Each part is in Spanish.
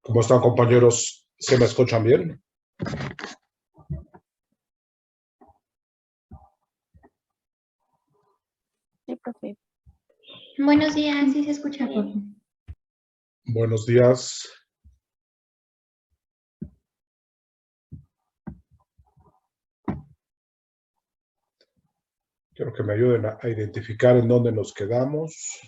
¿Cómo están, compañeros? ¿Se me escuchan bien? Sí, profe. Buenos días, sí se escucha, profe. Buenos días. Quiero que me ayuden a identificar en dónde nos quedamos.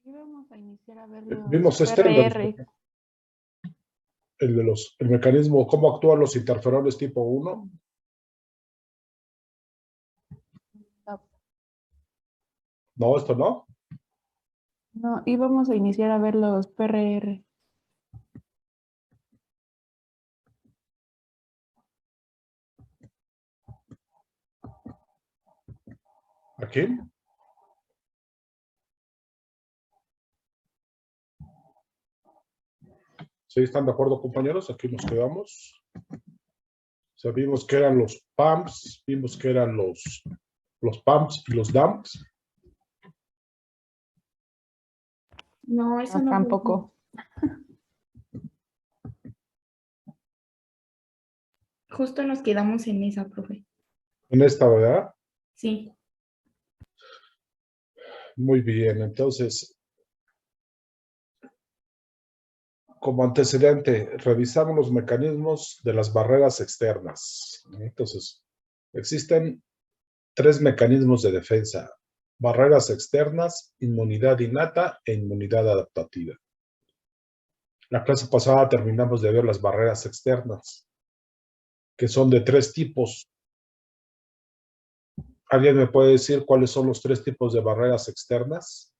Vamos a iniciar a ver los Vimos PRR. el mecanismo, cómo actúan los interferones tipo 1. No, esto no. No, íbamos a iniciar a ver los PRR. Aquí. ¿Sí están de acuerdo, compañeros? Aquí nos quedamos. O sea, vimos que eran los pumps, vimos que eran los pumps y los dumps. No, eso no. Tampoco. Justo nos quedamos en esa, profe. En esta, ¿verdad? Sí. Muy bien, entonces, como antecedente, revisamos los mecanismos de las barreras externas. Entonces, existen 3 mecanismos de defensa: barreras externas, inmunidad innata e inmunidad adaptativa. La clase pasada terminamos de ver las barreras externas, que son de 3 tipos. ¿Alguien me puede decir cuáles son los 3 tipos de barreras externas?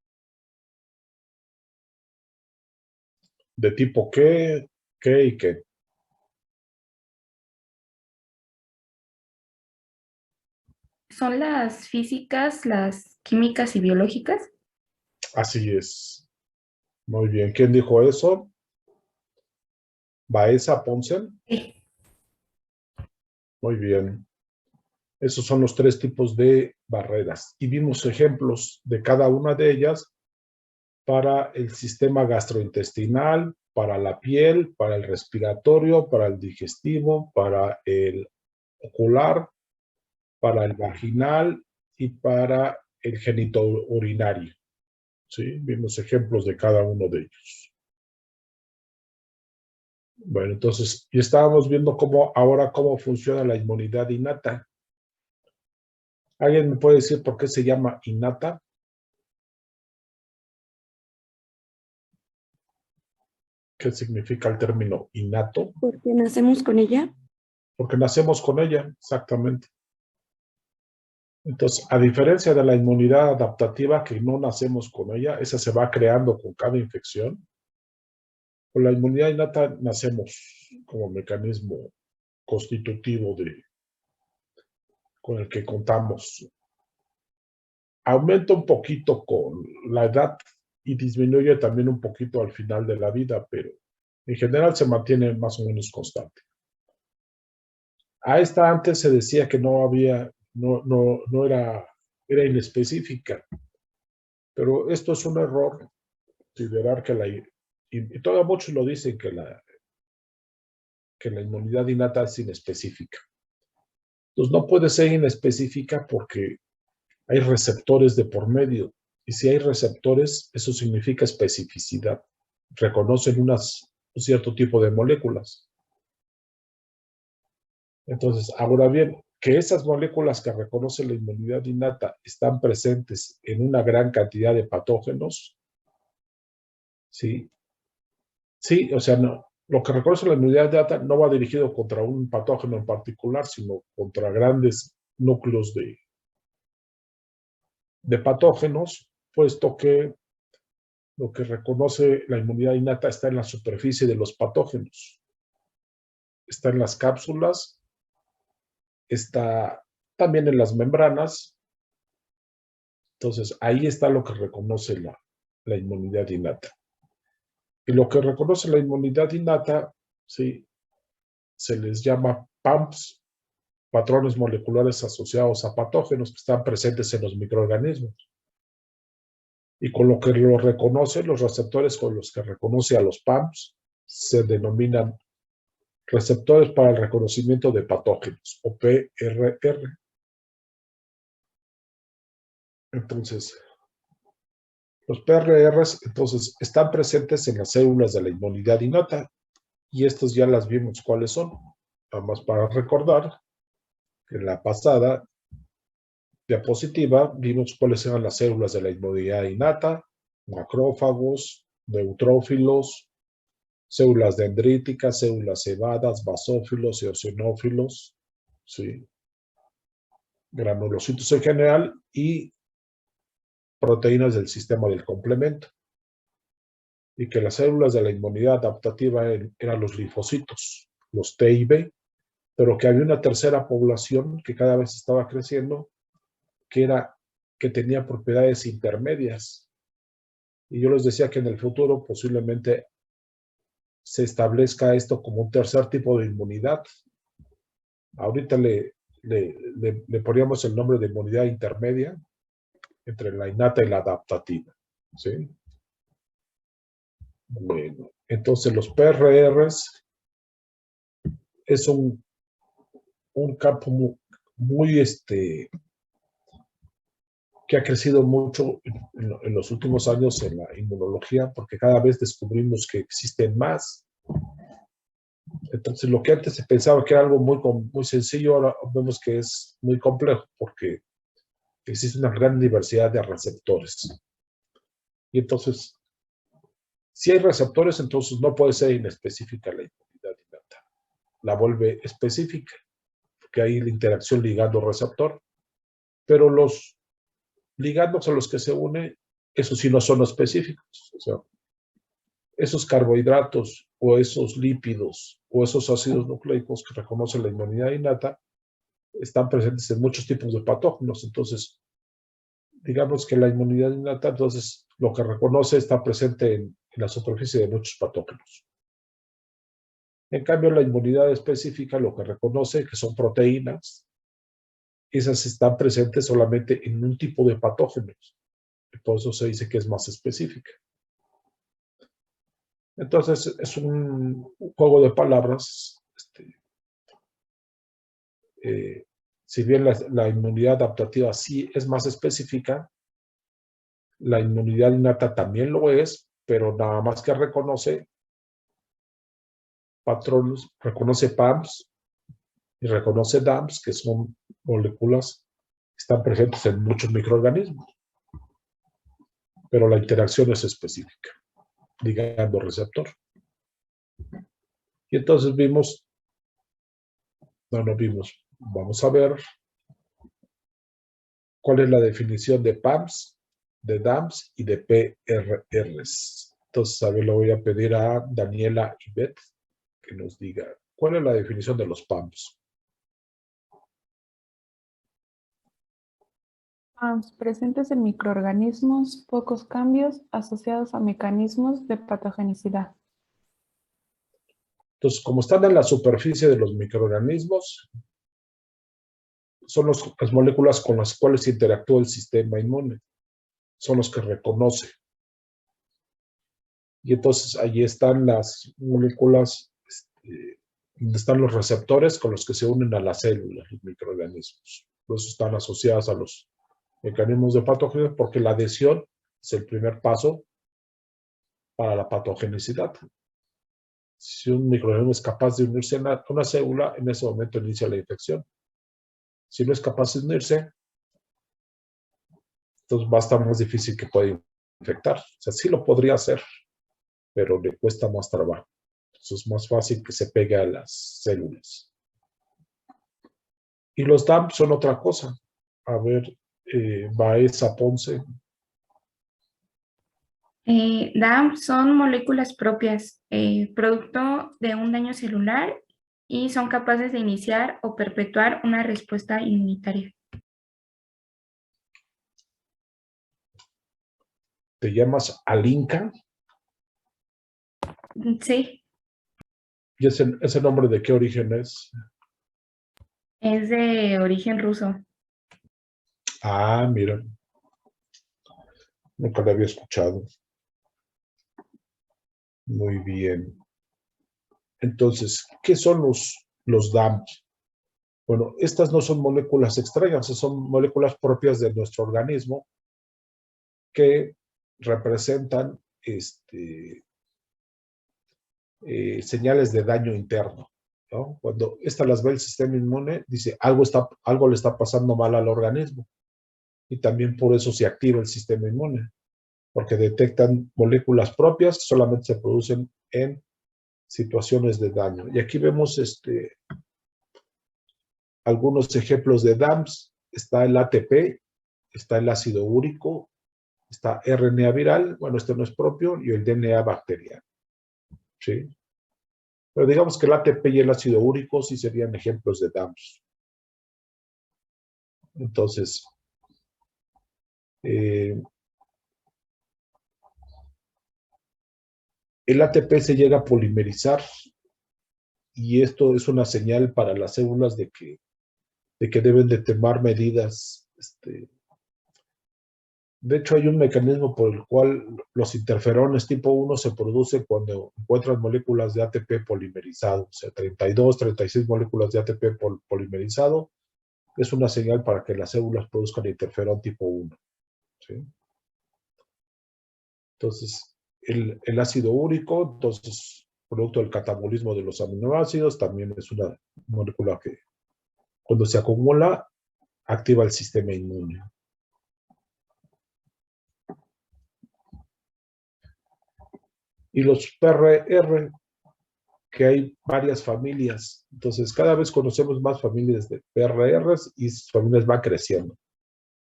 ¿De tipo qué y qué? ¿Son las físicas, las químicas y biológicas? Así es. Muy bien. ¿Quién dijo eso? Baeza Ponsen. Sí. Muy bien. Esos son los 3 tipos de barreras. Y vimos ejemplos de cada una de ellas para el sistema gastrointestinal, para la piel, para el respiratorio, para el digestivo, para el ocular, para el vaginal y para el genitourinario. ¿Sí? Vimos ejemplos de cada uno de ellos. Bueno, entonces, y estábamos viendo cómo funciona la inmunidad innata. ¿Alguien me puede decir por qué se llama innata? ¿Qué significa el término innato? Porque nacemos con ella. Porque nacemos con ella, exactamente. Entonces, a diferencia de la inmunidad adaptativa, que no nacemos con ella, esa se va creando con cada infección. Con la inmunidad innata nacemos como mecanismo constitutivo con el que contamos. Aumenta un poquito con la edad y disminuye también un poquito al final de la vida, pero en general se mantiene más o menos constante. A esta antes se decía que no era inespecífica, pero esto es un error, considerar que y todavía muchos lo dicen, que que la inmunidad innata es inespecífica. Entonces no puede ser inespecífica porque hay receptores de por medio. Y si hay receptores, eso significa especificidad. Reconocen un cierto tipo de moléculas. Entonces, ahora bien, que esas moléculas que reconoce la inmunidad innata están presentes en una gran cantidad de patógenos, ¿sí? Sí, o sea, no, lo que reconoce la inmunidad innata no va dirigido contra un patógeno en particular, sino contra grandes núcleos de patógenos, puesto que lo que reconoce la inmunidad innata está en la superficie de los patógenos, está en las cápsulas, está también en las membranas. Entonces, ahí está lo que reconoce la inmunidad innata. Y lo que reconoce la inmunidad innata, ¿sí?, se les llama PAMPs, patrones moleculares asociados a patógenos que están presentes en los microorganismos. Y con lo que lo reconoce, los receptores con los que reconoce a los PAMPs se denominan receptores para el reconocimiento de patógenos, o PRR. Entonces, los PRRs entonces están presentes en las células de la inmunidad innata, y estas ya las vimos cuáles son. Nada más para recordar que en la pasada diapositiva vimos cuáles eran las células de la inmunidad innata: macrófagos, neutrófilos, células dendríticas, células cebadas, basófilos, eosinófilos, ¿sí?, granulocitos en general, y proteínas del sistema del complemento. Y que las células de la inmunidad adaptativa eran los linfocitos, los T y B, pero que había una tercera población que cada vez estaba creciendo, que tenía propiedades intermedias. Y yo les decía que en el futuro posiblemente se establezca esto como un tercer tipo de inmunidad. Ahorita le poníamos el nombre de inmunidad intermedia entre la innata y la adaptativa, ¿sí? Bueno, entonces los PRRs es un campo muy que ha crecido mucho en los últimos años en la inmunología, porque cada vez descubrimos que existen más. Entonces, lo que antes se pensaba que era algo muy sencillo, ahora vemos que es muy complejo, porque existe una gran diversidad de receptores. Y entonces, si hay receptores, entonces no puede ser inespecífica la inmunidad innata. La vuelve específica, porque hay la interacción ligando-receptor. Pero los ligandos a los que se une, esos sí no son específicos. O sea, esos carbohidratos o esos lípidos o esos ácidos nucleicos que reconoce la inmunidad innata están presentes en muchos tipos de patógenos. Entonces, digamos que la inmunidad innata, entonces, lo que reconoce está presente en la superficie de muchos patógenos. En cambio, la inmunidad específica lo que reconoce que son proteínas. Esas están presentes solamente en un tipo de patógenos. Y por eso se dice que es más específica. Entonces, es un juego de palabras. Si bien la inmunidad adaptativa sí es más específica, la inmunidad innata también lo es, pero nada más que reconoce patrones, reconoce PAMPs y reconoce DAMPs, que son moléculas que están presentes en muchos microorganismos. Pero la interacción es específica, ligando receptor. Y entonces vamos a ver cuál es la definición de PAMPs, de DAMPs y de PRRs. Entonces, a ver, le voy a pedir a Daniela y Beth que nos diga cuál es la definición de los PAMPs. PAMPs presentes en microorganismos, pocos cambios asociados a mecanismos de patogenicidad. Entonces, como están en la superficie de los microorganismos, son las moléculas con las cuales interactúa el sistema inmune. Son los que reconoce. Y entonces allí están las moléculas donde están los receptores con los que se unen a las células, los microorganismos. Por eso están asociadas a los mecanismos de patogenicidad, porque la adhesión es el primer paso para la patogenicidad. Si un microorganismo es capaz de unirse a una célula, en ese momento inicia la infección. Si no es capaz de unirse, entonces va a estar más difícil que pueda infectar. O sea, sí lo podría hacer, pero le cuesta más trabajo. Entonces es más fácil que se pegue a las células. Y los DAMP son otra cosa. A ver, Baeza Ponce. DAM son moléculas propias, producto de un daño celular y son capaces de iniciar o perpetuar una respuesta inmunitaria. ¿Te llamas Alinka? Sí, ¿Y ese nombre de qué origen es? es de origen ruso. Ah, mira. Nunca lo había escuchado. Muy bien. Entonces, ¿qué son los DAMP? Bueno, estas no son moléculas extrañas, son moléculas propias de nuestro organismo que representan señales de daño interno, ¿no? Cuando las ve el sistema inmune, dice, algo le está pasando mal al organismo. Y también por eso se activa el sistema inmune, porque detectan moléculas propias que solamente se producen en situaciones de daño. Y aquí vemos algunos ejemplos de DAMPs. Está el ATP, está el ácido úrico, está RNA viral, bueno, este no es propio, y el DNA bacteriano. ¿Sí? Pero digamos que el ATP y el ácido úrico sí serían ejemplos de DAMPs. Entonces, el ATP se llega a polimerizar y esto es una señal para las células de que deben de tomar medidas. De hecho, hay un mecanismo por el cual los interferones tipo 1 se producen cuando encuentran moléculas de ATP polimerizado. O sea, 32, 36 moléculas de ATP polimerizado es una señal para que las células produzcan interferón tipo 1. ¿Sí? Entonces, el ácido úrico, entonces, producto del catabolismo de los aminoácidos, también es una molécula que cuando se acumula, activa el sistema inmune. Y los PRR, que hay varias familias. Entonces, cada vez conocemos más familias de PRRs y sus familias van creciendo.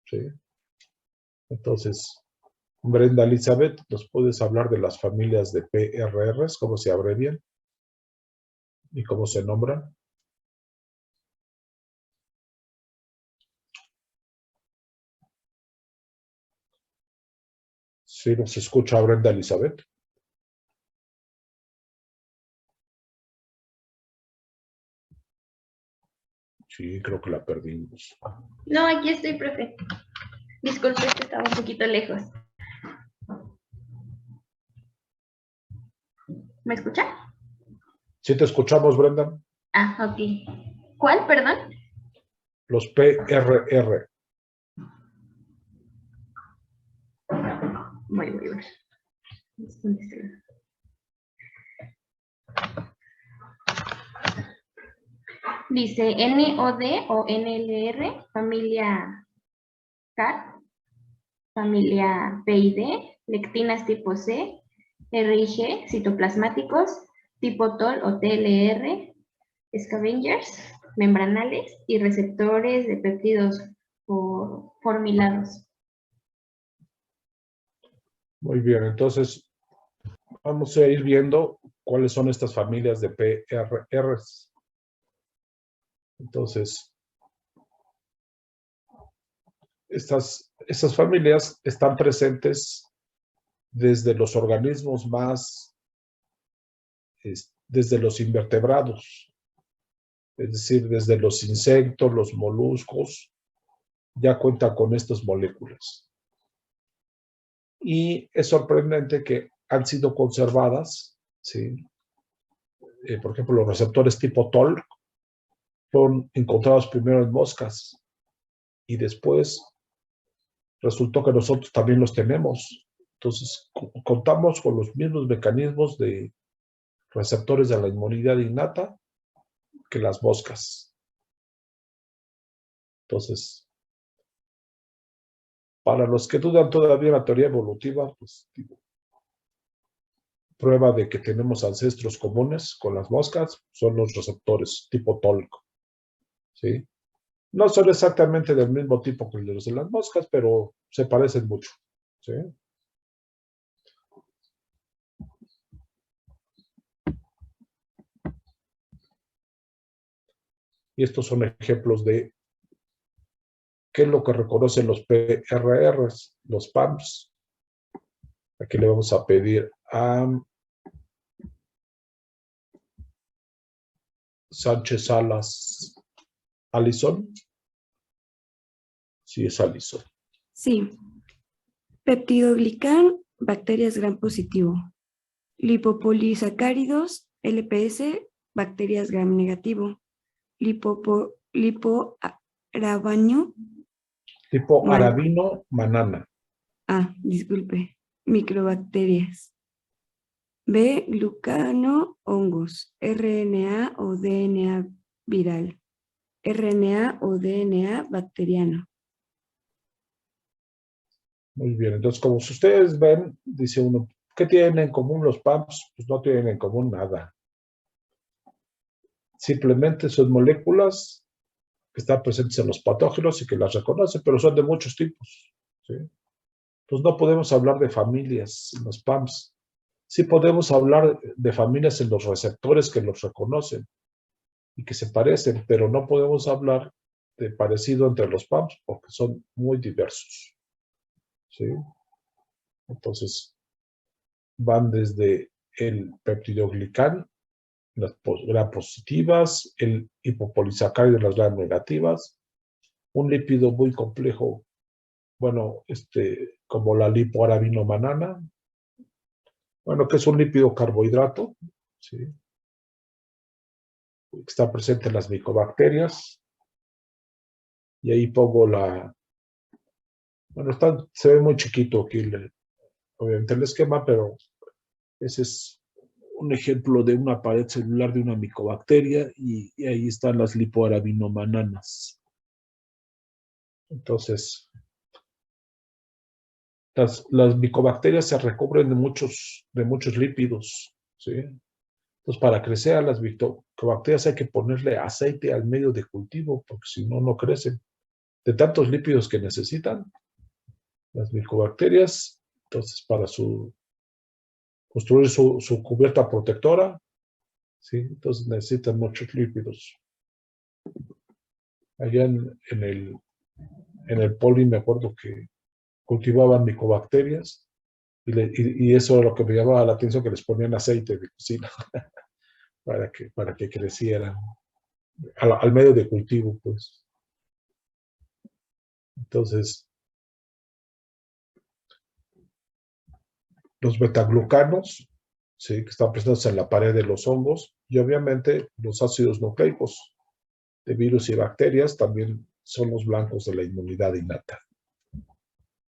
¿Sí? Entonces, Brenda Elizabeth, ¿nos puedes hablar de las familias de PRRs, cómo se abrevian y cómo se nombran? ¿Sí nos escucha Brenda Elizabeth? Sí, creo que la perdimos. No, aquí estoy, profe. Disculpe, que estaba un poquito lejos. ¿Me escucha? ¿Sí te escuchamos, Brenda? Ah, ok. ¿Cuál, perdón? Los PRR. Voy. Dice NOD o NLR, familia CAR, familia PID, lectinas tipo C, RIG, citoplasmáticos, tipo TOL o TLR, scavengers, membranales y receptores de péptidos formilados. Muy bien, entonces vamos a ir viendo cuáles son estas familias de PRRs. Entonces, estas familias están presentes desde los organismos desde los invertebrados, es decir, desde los insectos, los moluscos, ya cuentan con estas moléculas. Y es sorprendente que han sido conservadas, ¿sí? por ejemplo, los receptores tipo TOL fueron encontrados primero en moscas y después resultó que nosotros también los tenemos. Entonces, contamos con los mismos mecanismos de receptores de la inmunidad innata que las moscas. Entonces, para los que dudan todavía la teoría evolutiva, pues prueba de que tenemos ancestros comunes con las moscas son los receptores tipo TOLC, ¿sí? No son exactamente del mismo tipo que los de las moscas, pero se parecen mucho, ¿sí? Y estos son ejemplos de qué es lo que reconocen los PRRs, los PAMs. Aquí le vamos a pedir a Sánchez Salas Alison. Sí, es Alison. Sí. Peptidoglicán, bacterias gram positivo. Lipopolisacáridos, LPS, bacterias gram negativo. Lipoarabano. Tipo arabino manana. Disculpe. Microbacterias. B. Glucano hongos. RNA o DNA viral. RNA o DNA bacteriano. Muy bien, entonces como ustedes ven, dice uno, ¿qué tienen en común los PAMs? Pues no tienen en común nada. Simplemente son moléculas que están presentes en los patógenos y que las reconocen, pero son de muchos tipos, ¿sí? Entonces no podemos hablar de familias en los PAMs. Sí podemos hablar de familias en los receptores que los reconocen y que se parecen, pero no podemos hablar de parecido entre los PAMs porque son muy diversos, ¿sí? Entonces, van desde el peptidoglicán, las gram positivas, el hipopolisacárido, las gram negativas, un lípido muy complejo, bueno, como la lipoarabinomanana, bueno, que es un lípido carbohidrato, ¿sí? Que está presente en las micobacterias, y ahí pongo bueno, se ve muy chiquito aquí, obviamente el esquema, pero ese es un ejemplo de una pared celular de una micobacteria y ahí están las lipoarabinomannanas. Entonces, las micobacterias se recubren de muchos lípidos, ¿sí? Entonces, para crecer a las micobacterias hay que ponerle aceite al medio de cultivo, porque si no, no crecen. De tantos lípidos que necesitan las micobacterias, entonces para construir su cubierta protectora, ¿sí? Entonces necesitan muchos lípidos. Allá en el poli me acuerdo que cultivaban micobacterias y eso era lo que me llamaba la atención, que les ponían aceite de cocina para que crecieran al medio de cultivo, pues. Entonces, los betaglucanos, ¿sí? Que están presentes en la pared de los hongos, y obviamente los ácidos nucleicos de virus y bacterias también son los blancos de la inmunidad innata.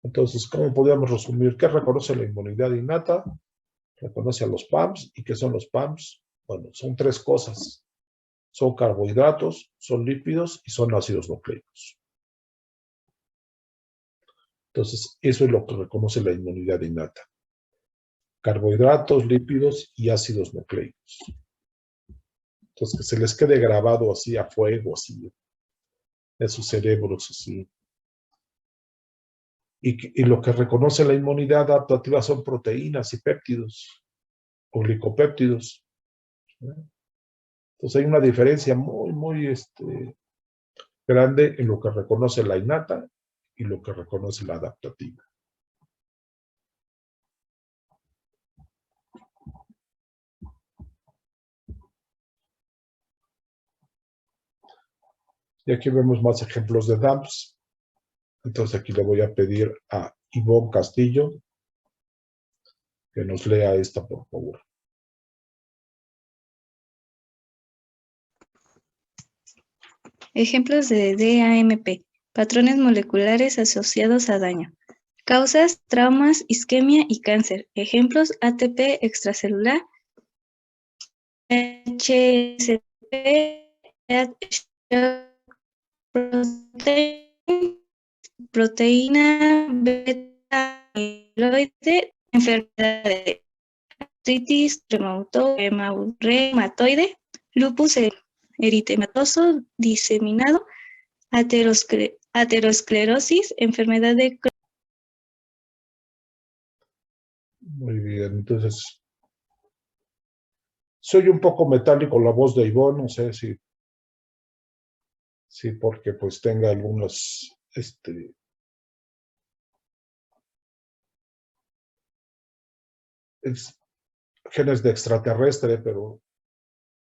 Entonces, ¿cómo podríamos resumir? ¿Qué reconoce la inmunidad innata? Reconoce a los PAMs. ¿Y qué son los PAMs? Bueno, son tres cosas. Son carbohidratos, son lípidos y son ácidos nucleicos. Entonces, eso es lo que reconoce la inmunidad innata. Carbohidratos, lípidos y ácidos nucleicos. Entonces, que se les quede grabado así a fuego, así, en sus cerebros, así. Y lo que reconoce la inmunidad adaptativa son proteínas y péptidos, o glicopéptidos. Entonces hay una diferencia muy, muy grande en lo que reconoce la innata y lo que reconoce la adaptativa. Y aquí vemos más ejemplos de DAMPs. Entonces aquí le voy a pedir a Ivonne Castillo que nos lea esta, por favor. Ejemplos de DAMP. Patrones moleculares asociados a daño. Causas, traumas, isquemia y cáncer. Ejemplos, ATP extracelular, HSP, proteína beta amiloide, enfermedad de artritis reumatoide, lupus eritematoso diseminado, aterosclerosis, enfermedad de Crohn. Muy bien, entonces, soy un poco metálico la voz de Ivonne, no sé si porque pues tenga algunos, genes de extraterrestre, pero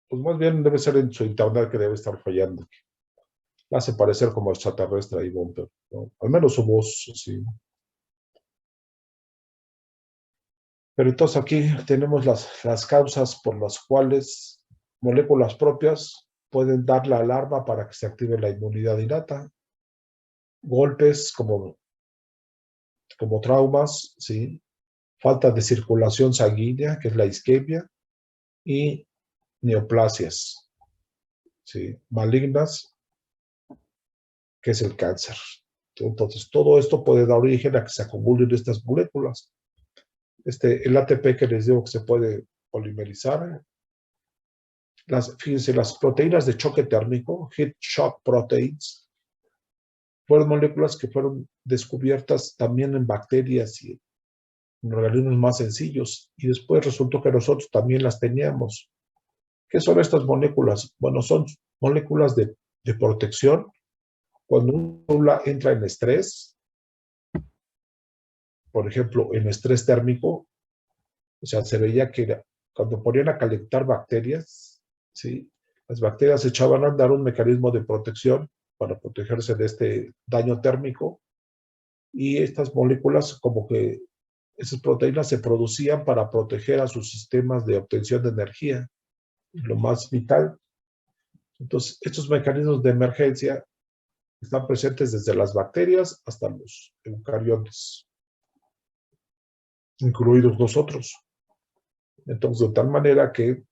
pues más bien debe ser en su internet que debe estar fallando. La hace parecer como extraterrestre a Ivonne, pero ¿no? Al menos su voz, sí. Pero entonces aquí tenemos las causas por las cuales moléculas propias pueden dar la alarma para que se active la inmunidad innata. Golpes como traumas, ¿sí? Falta de circulación sanguínea, que es la isquemia, y neoplasias, ¿sí? Malignas, que es el cáncer. Entonces, todo esto puede dar origen a que se acumulen estas moléculas. El ATP que les digo que se puede polimerizar. Fíjense, las proteínas de choque térmico, heat shock proteins, fueron moléculas que fueron descubiertas también en bacterias y en organismos más sencillos. Y después resultó que nosotros también las teníamos. ¿Qué son estas moléculas? Bueno, son moléculas de protección. Cuando una célula entra en estrés, por ejemplo, en estrés térmico, o sea, se veía que cuando ponían a calentar bacterias, ¿sí? Las bacterias echaban a andar un mecanismo de protección para protegerse de este daño térmico, y estas moléculas, como que esas proteínas se producían para proteger a sus sistemas de obtención de energía, lo más vital. Entonces, estos mecanismos de emergencia están presentes desde las bacterias hasta los eucariotes, incluidos nosotros. Entonces, de tal manera que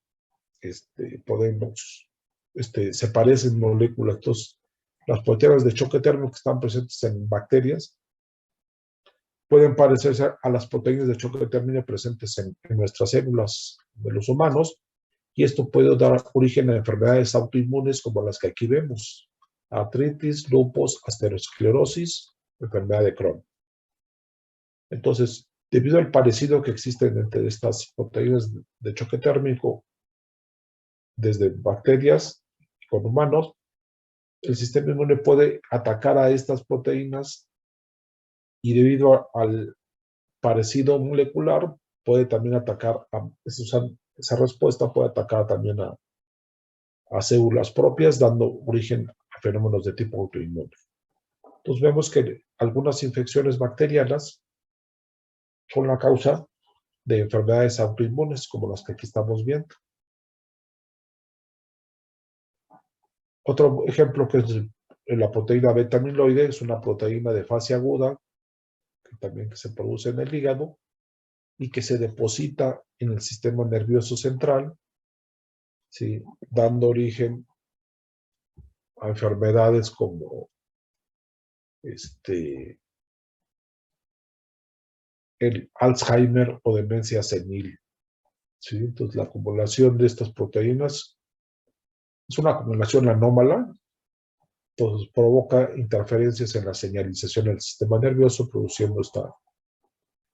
podemos, se parecen moléculas. Entonces, las proteínas de choque térmico que están presentes en bacterias pueden parecerse a las proteínas de choque térmico presentes en nuestras células de los humanos, y esto puede dar origen a enfermedades autoinmunes como las que aquí vemos: artritis, lupus, aterosclerosis, enfermedad de Crohn. Entonces, debido al parecido que existen entre estas proteínas de choque térmico desde bacterias con humanos, el sistema inmune puede atacar a estas proteínas, y debido al parecido molecular puede también atacar esa respuesta puede atacar también a células propias, dando origen a fenómenos de tipo autoinmune. Entonces vemos que algunas infecciones bacterianas son la causa de enfermedades autoinmunes, como las que aquí estamos viendo. Otro ejemplo, que es la proteína beta amiloide, es una proteína de fase aguda que también se produce en el hígado y que se deposita en el sistema nervioso central, ¿sí? Dando origen a enfermedades como el Alzheimer o demencia senil, ¿sí? Entonces, la acumulación de estas proteínas es una acumulación anómala. Entonces, provoca interferencias en la señalización del sistema nervioso, produciendo esta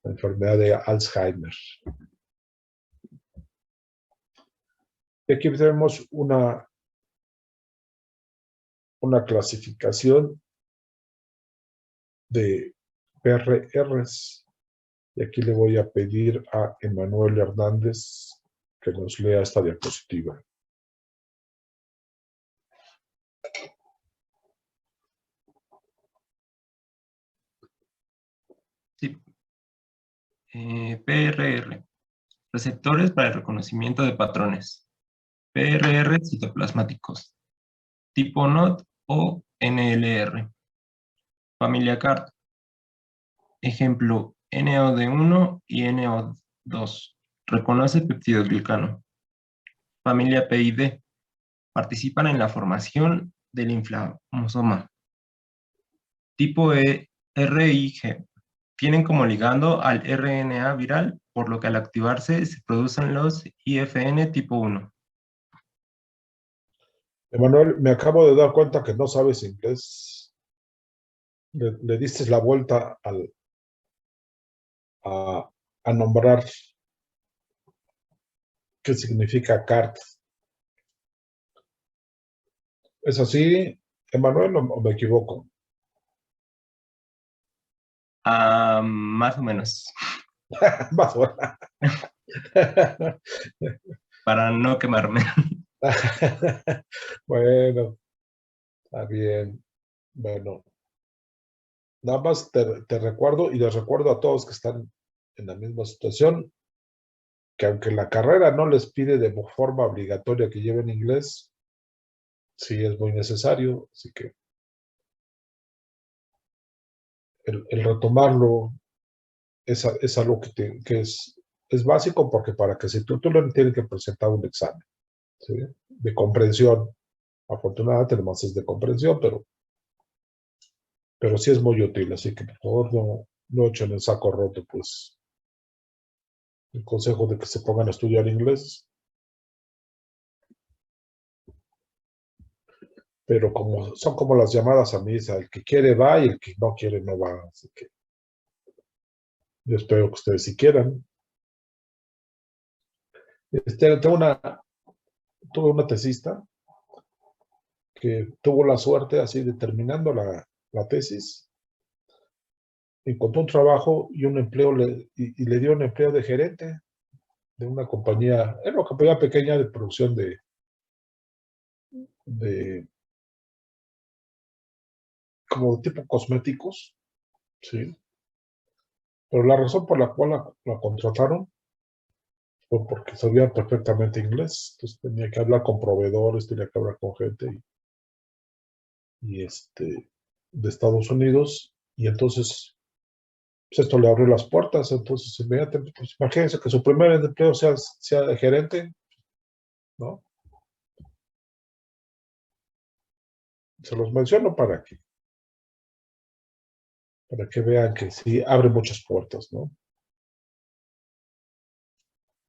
enfermedad de Alzheimer. Y aquí tenemos una clasificación de PRRs. Y aquí le voy a pedir a Emanuel Hernández que nos lea esta diapositiva. Sí. PRR. Receptores para el reconocimiento de patrones. PRR citoplasmáticos. Tipo NOD, o NLR. Familia CART. Ejemplo, NOD1 y NO2. Reconoce peptidoglicano. Familia PID. Participan en la formación del inflamosoma. Tipo RIG. Tienen como ligando al RNA viral, por lo que al activarse se producen los IFN tipo 1. Emanuel, me acabo de dar cuenta que no sabes inglés. Le diste la vuelta a nombrar qué significa CART. ¿Es así, Emanuel, o me equivoco? Más o menos. Más o Para no quemarme. Bueno, está bien. Bueno, nada más te recuerdo y les recuerdo a todos que están en la misma situación, que aunque la carrera no les pide de forma obligatoria que lleven inglés, sí es muy necesario, así que el retomarlo es algo que es básico, porque para que si tú lo tienes que presentar un examen, ¿sí? De comprensión. Afortunadamente además es de comprensión, pero sí es muy útil, así que por favor no echen el saco roto, pues el consejo de que se pongan a estudiar inglés. Pero son como las llamadas a misa, el que quiere va y el que no quiere no va, así que yo espero que ustedes sí quieran. Tuve una tesista que tuvo la suerte, así de terminando la tesis, encontró un trabajo y un empleo, y le dio un empleo de gerente de una compañía, era una compañía pequeña de producción de como tipo cosméticos, ¿sí? Pero la razón por la cual la contrataron fue porque sabía perfectamente inglés. Entonces tenía que hablar con proveedores, tenía que hablar con gente de Estados Unidos, y entonces pues esto le abrió las puertas. Entonces inmediatamente, pues imagínense que su primer empleo sea de gerente, ¿no? Se los menciono para que vean que sí abre muchas puertas, ¿no?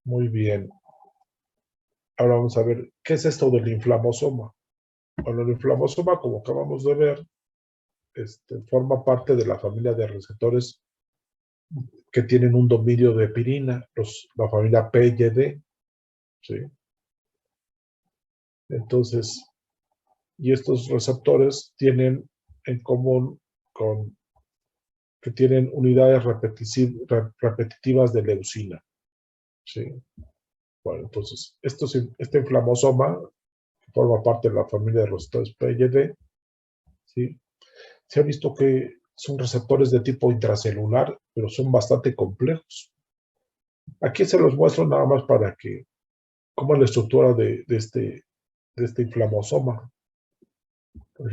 Muy bien. Ahora vamos a ver, ¿qué es esto del inflamosoma? Bueno, el inflamosoma, como acabamos de ver, forma parte de la familia de receptores que tienen un dominio de pirina, la familia PYD, ¿sí? Entonces, y estos receptores tienen en común que tienen unidades repetitivas de leucina, ¿sí? Bueno, entonces, este inflamosoma, que forma parte de la familia de receptores PYD, ¿sí? Se ha visto que son receptores de tipo intracelular, pero son bastante complejos. Aquí se los muestro nada más para que, cómo es la estructura de este inflamosoma. Por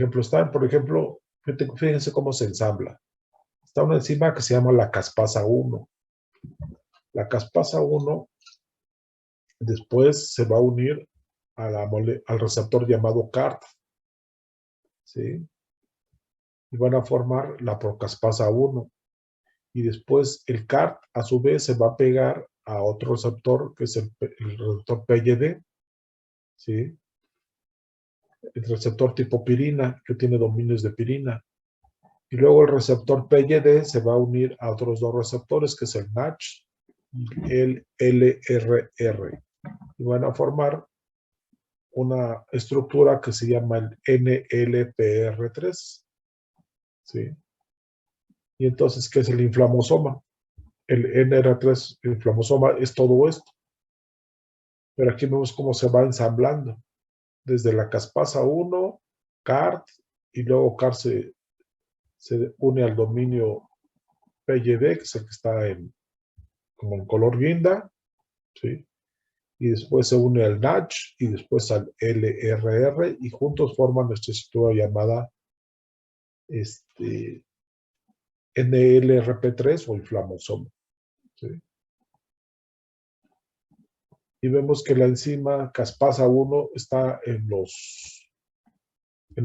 ejemplo, fíjense cómo se ensambla. Está una enzima que se llama la caspasa 1. La caspasa 1 después se va a unir al receptor llamado CART, ¿sí? Y van a formar la procaspasa 1. Y después el CART a su vez se va a pegar a otro receptor, que es el receptor PYD, ¿sí? El receptor tipo pirina, que tiene dominios de pirina. Y luego el receptor PYD se va a unir a otros dos receptores, que es el NACH y el LRR. Y van a formar una estructura que se llama el NLPR3, ¿sí? Y entonces, ¿qué es el inflamosoma? El NR3 inflamosoma es todo esto. Pero aquí vemos cómo se va ensamblando. Desde la caspasa 1, CART, y luego CART se une al dominio PYD, que es el que está como en color guinda, ¿sí? y después se une al NASH y después al LRR y juntos forman nuestra estructura llamada NLRP3 o inflamosoma. ¿Sí? Y vemos que la enzima caspasa 1 está en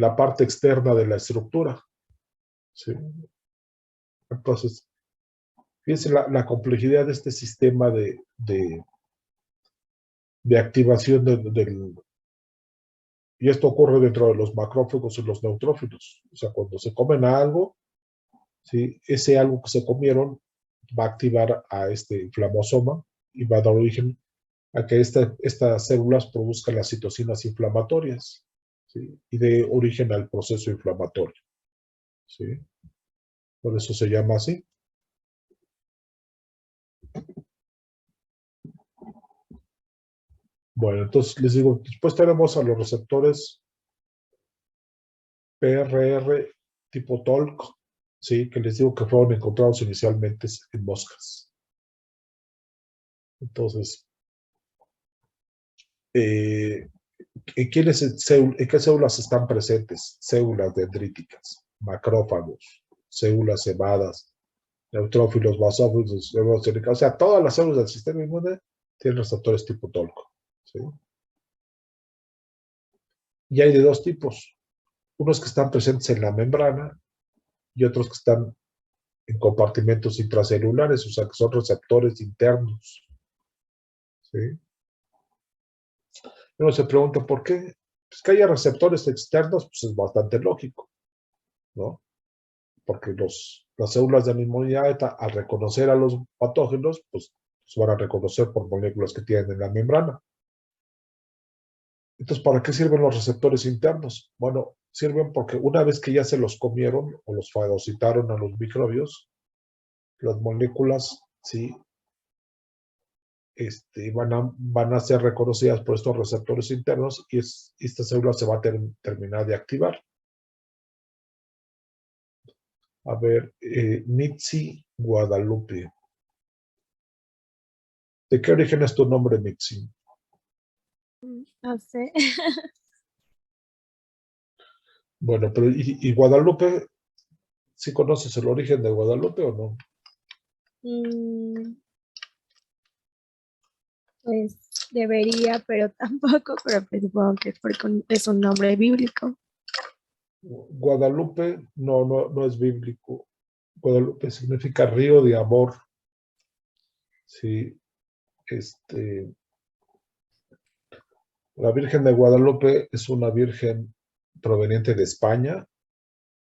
la parte externa de la estructura. ¿Sí? Entonces, fíjense la complejidad de este sistema de activación y esto ocurre dentro de los macrófagos y los neutrófilos. O sea, cuando se comen algo, ¿sí? Ese algo que se comieron va a activar a este inflamosoma y va a dar origen a que estas células produzcan las citocinas inflamatorias, ¿sí? Y de origen al proceso inflamatorio. ¿Sí? Por eso se llama así. Bueno, entonces les digo, después tenemos a los receptores PRR tipo TOLC, ¿sí? Que les digo que fueron encontrados inicialmente en moscas. Entonces, ¿en qué células están presentes? Células dendríticas, macrófagos, células cebadas, neutrófilos, basófilos, o sea, todas las células del sistema inmune tienen receptores tipo TOLC. ¿Sí? Y hay de dos tipos. Unos que están presentes en la membrana y otros que están en compartimentos intracelulares, o sea, que son receptores internos. ¿Sí? Uno se pregunta por qué. Pues que haya receptores externos, pues es bastante lógico, ¿no? Porque las células de la inmunidad, al reconocer a los patógenos, pues se van a reconocer por moléculas que tienen en la membrana. Entonces, ¿para qué sirven los receptores internos? Bueno, sirven porque una vez que ya se los comieron o los fagocitaron a los microbios, las moléculas, ¿sí? Van a ser reconocidas por estos receptores internos y esta célula se va a terminar de activar. A ver, Mitzi Guadalupe. ¿De qué origen es tu nombre, Mitzi? No sé. Bueno, pero ¿y Guadalupe? ¿Sí conoces el origen de Guadalupe o no? Pues debería, pero tampoco, pero pues supongo que es porque es un nombre bíblico. Guadalupe no es bíblico. Guadalupe significa río de amor. Sí, la Virgen de Guadalupe es una virgen proveniente de España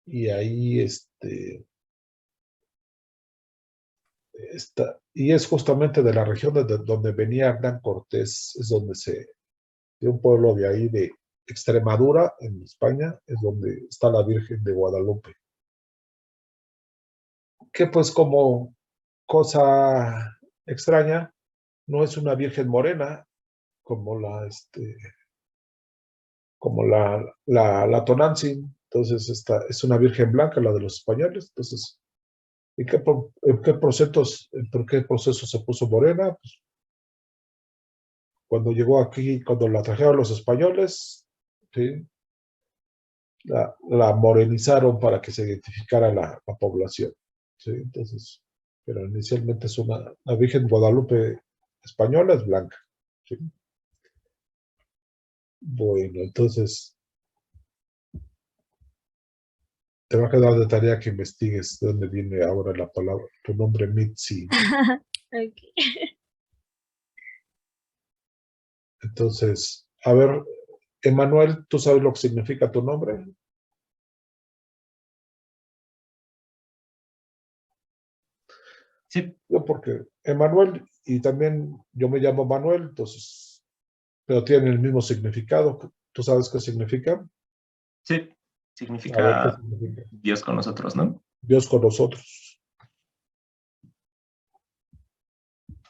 y ahí y es justamente de la región donde venía Hernán Cortés, es donde de un pueblo de ahí de Extremadura, en España, es donde está la Virgen de Guadalupe. Que pues como cosa extraña, no es una virgen morena como la Tonantzin. Entonces es una virgen blanca, la de los españoles. Entonces, ¿por qué proceso se puso morena? Pues, cuando llegó aquí, cuando la trajeron los españoles, ¿sí? La morenizaron para que se identificara la población. ¿Sí? Entonces, pero inicialmente es la Virgen Guadalupe española, es blanca. ¿Sí? Bueno, entonces te va a quedar de tarea que investigues de dónde viene ahora la palabra, tu nombre Mitzi. Okay. Entonces, a ver, Emanuel, ¿tú sabes lo que significa tu nombre? Sí, Yo porque Emanuel y también yo me llamo Manuel, entonces, pero tienen el mismo significado. ¿Tú sabes qué significa? sí, A ver, ¿qué significa significa? Dios con nosotros, ¿no? Dios con nosotros.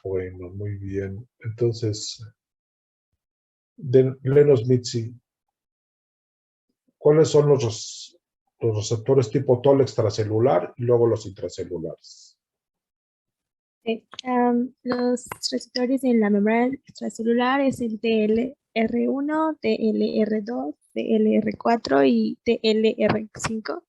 Bueno, muy bien. Entonces, Lenos Mitzi, ¿cuáles son los receptores tipo TOL extracelular y luego los intracelulares? Los receptores en la membrana extracelular es el TLR1, TLR2, TLR4 y TLR5,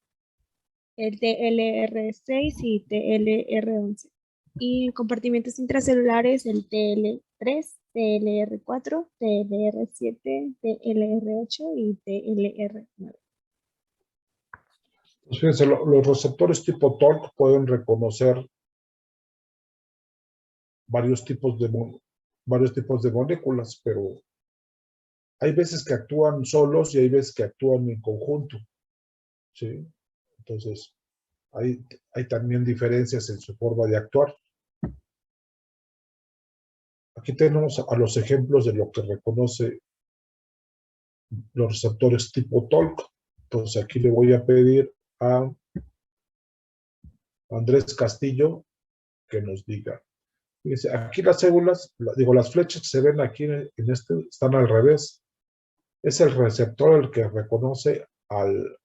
el TLR6 y TLR11. Y compartimentos intracelulares, el TL3, TLR4, TLR7, TLR8 y TLR9. Pues fíjense, los receptores tipo TORC pueden reconocer varios tipos de moléculas, pero hay veces que actúan solos y hay veces que actúan en conjunto, ¿sí? Entonces, hay también diferencias en su forma de actuar. Aquí tenemos a los ejemplos de lo que reconoce los receptores tipo TORC. Entonces, aquí le voy a pedir a Andrés Castillo que nos diga. Fíjense, aquí las células, las flechas que se ven aquí en este están al revés. Es el receptor el que reconoce al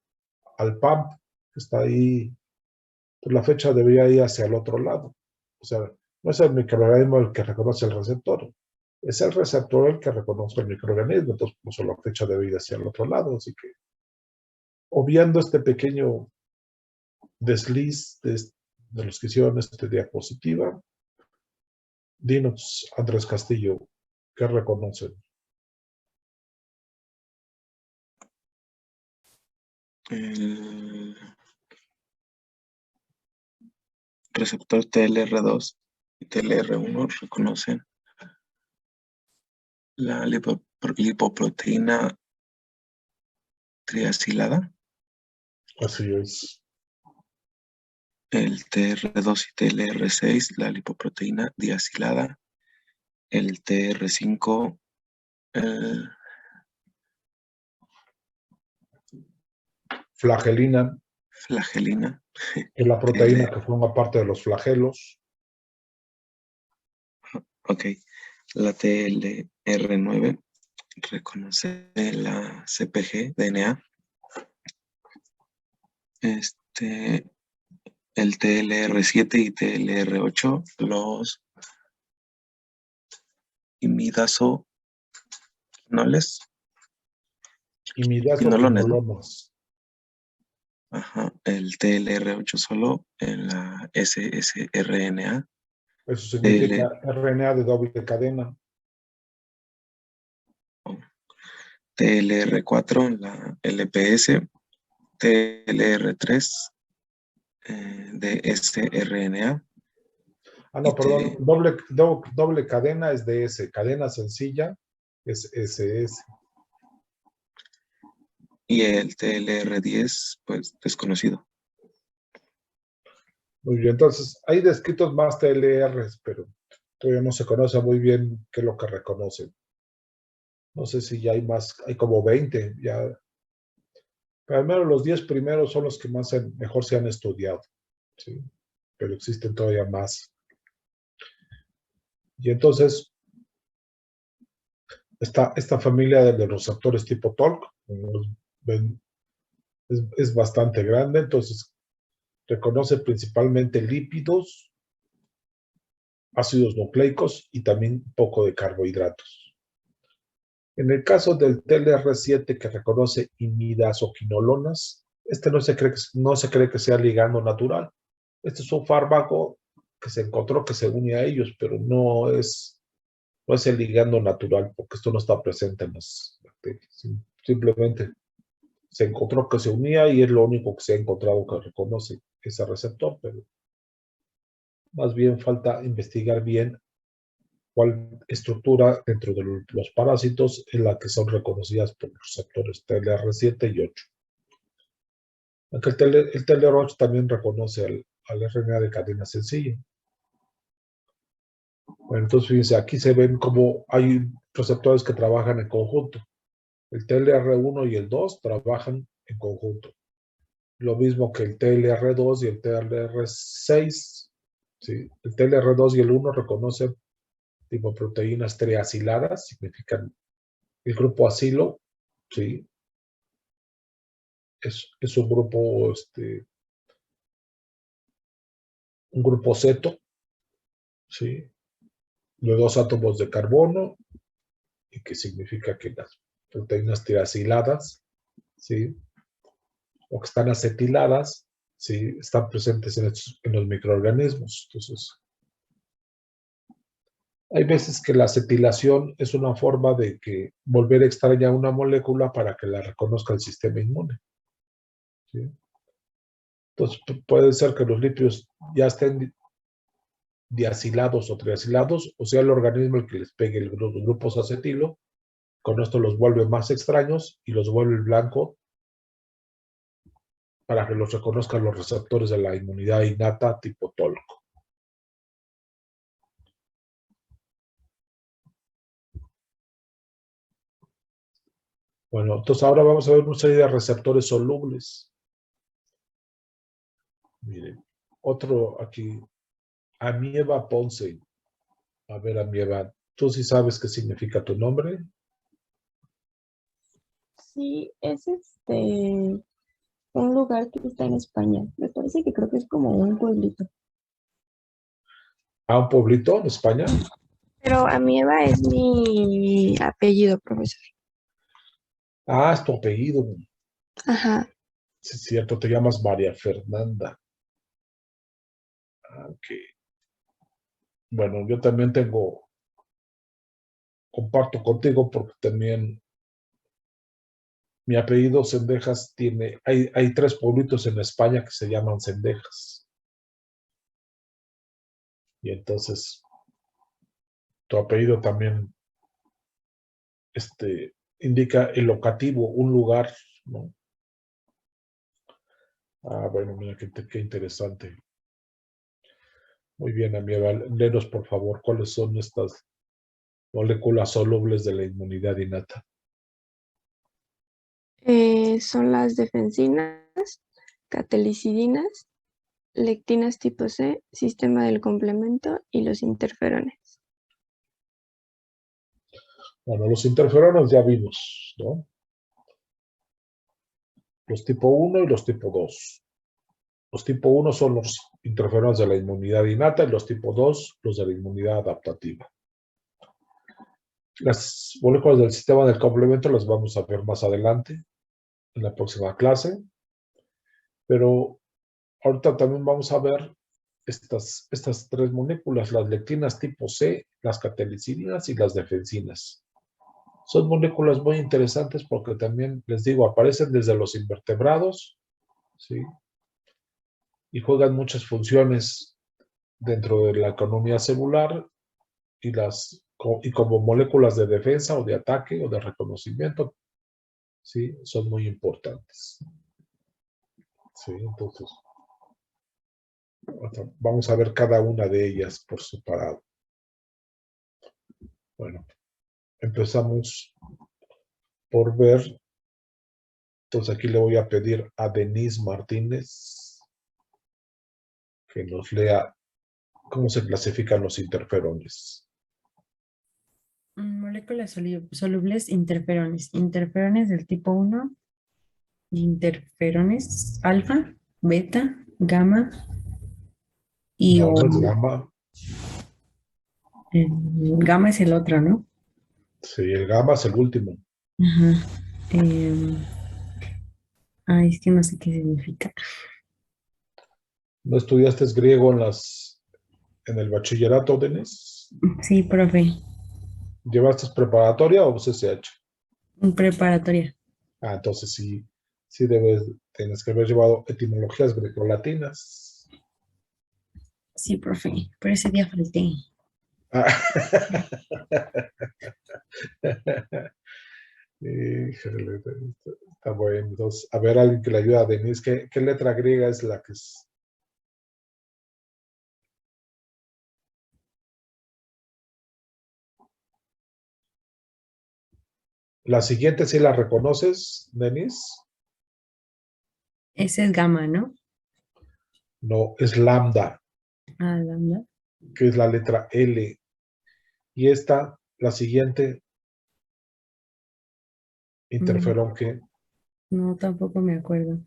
PAMP, que está ahí. Pues la flecha debería ir hacia el otro lado. O sea, no es el microorganismo el que reconoce el receptor, es el receptor el que reconoce el microorganismo. Entonces, pues la flecha debe ir hacia el otro lado. Así que, obviando este pequeño desliz de los que hicieron esta diapositiva, dinos, Andrés Castillo, ¿qué reconocen? El receptor TLR2 y TLR1 reconocen la lipoproteína triacilada. Así es. El TR2 y TLR6, la lipoproteína diacilada. El TR5, Flagelina, flagelina. que es la proteína que forma parte de los flagelos. Ok, la TLR9 reconoce la CpG, DNA. El TLR7 y TLR8, los imidazoquinoles. Imidazoquinolonas. Ajá, el TLR8 solo en la ssRNA. Eso significa RNA de doble cadena. TLR4 en la LPS. TLR3 de sRNA. Ah, no, perdón. Doble cadena es DS. Cadena sencilla es SS. Y el TLR10, pues desconocido. Muy bien, entonces hay descritos más TLRs, pero todavía no se conoce muy bien qué es lo que reconocen. No sé si ya hay más, hay como 20 ya. Pero al menos los 10 primeros son los que mejor se han estudiado, ¿sí? Pero existen todavía más. Y entonces, esta familia de los receptores tipo TORC es bastante grande, entonces reconoce principalmente lípidos, ácidos nucleicos y también un poco de carbohidratos. En el caso del TLR7 que reconoce imidazoquinolonas, no se cree que sea ligando natural. Este es un fármaco que se encontró que se une a ellos, pero no es el ligando natural, porque esto no está presente en las bacterias. Simplemente se encontró que se unía y es lo único que se ha encontrado que reconoce ese receptor, pero más bien falta investigar bien cuál estructura dentro de los parásitos es la que son reconocidas por los receptores TLR7 y 8. Aunque el TLR8 también reconoce al RNA de cadena sencilla. Bueno, entonces fíjense, aquí se ven como hay receptores que trabajan en conjunto. El TLR1 y el 2 trabajan en conjunto. Lo mismo que el TLR2 y el TLR6. ¿Sí? El TLR2 y el 1 reconocen lipoproteínas triaciladas, significan el grupo acilo, ¿sí? Es un grupo, un grupo ceto, ¿sí? De 2 átomos de carbono, y que significa que las proteínas triaciladas, ¿sí? O que están acetiladas, ¿sí? Están presentes en los microorganismos. Entonces, hay veces que la acetilación es una forma de que volver extraña una molécula para que la reconozca el sistema inmune, ¿sí? Entonces, puede ser que los lípidos ya estén diacilados o triacilados, o sea, el organismo el que les pegue los grupos acetilo, con esto los vuelve más extraños y los vuelve blanco para que los reconozcan los receptores de la inmunidad innata tipo TOLC. Bueno, entonces ahora vamos a ver una serie de receptores solubles. Miren, otro aquí, Amieva ponce. A ver, Amieva, ¿tú sí sabes qué significa tu nombre? Sí, es un lugar que está en España. Me parece que creo que es como un pueblito. ¿A un pueblito en España? Pero Amieva es mi apellido, profesor. Ah, es tu apellido. Ajá. Sí, es cierto, te llamas María Fernanda. Ah, ok. Bueno, yo también comparto contigo porque también mi apellido Cendejas hay 3 pueblitos en España que se llaman Cendejas. Y entonces, tu apellido también indica el locativo, un lugar, ¿no? Ah, bueno, mira, qué interesante. Muy bien, amiga, léenos por favor cuáles son estas moléculas solubles de la inmunidad innata. Son las defensinas, catelicidinas, lectinas tipo C, sistema del complemento y los interferones. Bueno, los interferones ya vimos, ¿no? Los tipo 1 y los tipo 2. Los tipo 1 son los interferones de la inmunidad innata y los tipo 2 los de la inmunidad adaptativa. Las moléculas del sistema del complemento las vamos a ver más adelante, en la próxima clase, pero ahorita también vamos a ver estas 3 moléculas, las lectinas tipo C, las catelicidinas y las defensinas. Son moléculas muy interesantes porque también, les digo, aparecen desde los invertebrados, ¿sí? Y juegan muchas funciones dentro de la economía celular y como moléculas de defensa o de ataque o de reconocimiento, ¿sí? Son muy importantes. ¿Sí? Entonces, vamos a ver cada una de ellas por separado. Bueno, empezamos por ver. Entonces aquí le voy a pedir a Denise Martínez que nos lea cómo se clasifican los interferones. Moléculas solubles, interferones. Interferones del tipo 1, interferones alfa, beta, gamma y No, no es gamma. gamma es el otro, ¿no? Sí, el gamma es el último. Ajá. Es que no sé qué significa. ¿No estudiaste griego en el bachillerato, Denise? Sí, profe. ¿Llevaste preparatoria o CCH? Preparatoria. Ah, entonces sí tienes que haber llevado etimologías grecolatinas. Sí, profe. Pero ese día falté. Ah. Híjole, está bueno. Entonces, a ver, alguien que le ayude a Denise. ¿Qué letra griega es la que es? La siguiente, ¿sí la reconoces, Denise? Ese es gamma, ¿no? No, es lambda, Ah, lambda. que es la letra L. Y esta, la siguiente, interferón que No, tampoco me acuerdo.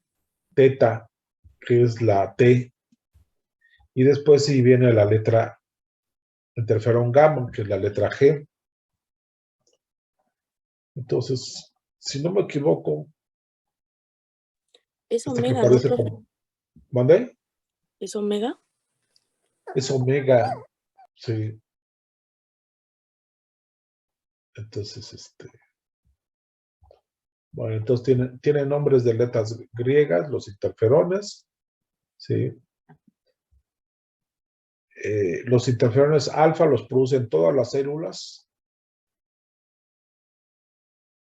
teta, que es la T. Y después sí viene la letra interferón gamma, que es la letra G. Entonces, si no me equivoco, Es que omega, ¿no, parece profe? como... ¿Mandé? ¿Es omega? Es omega, sí. Entonces, bueno, entonces tienen nombres de letras griegas, los interferones, ¿sí? Los interferones alfa los producen todas las células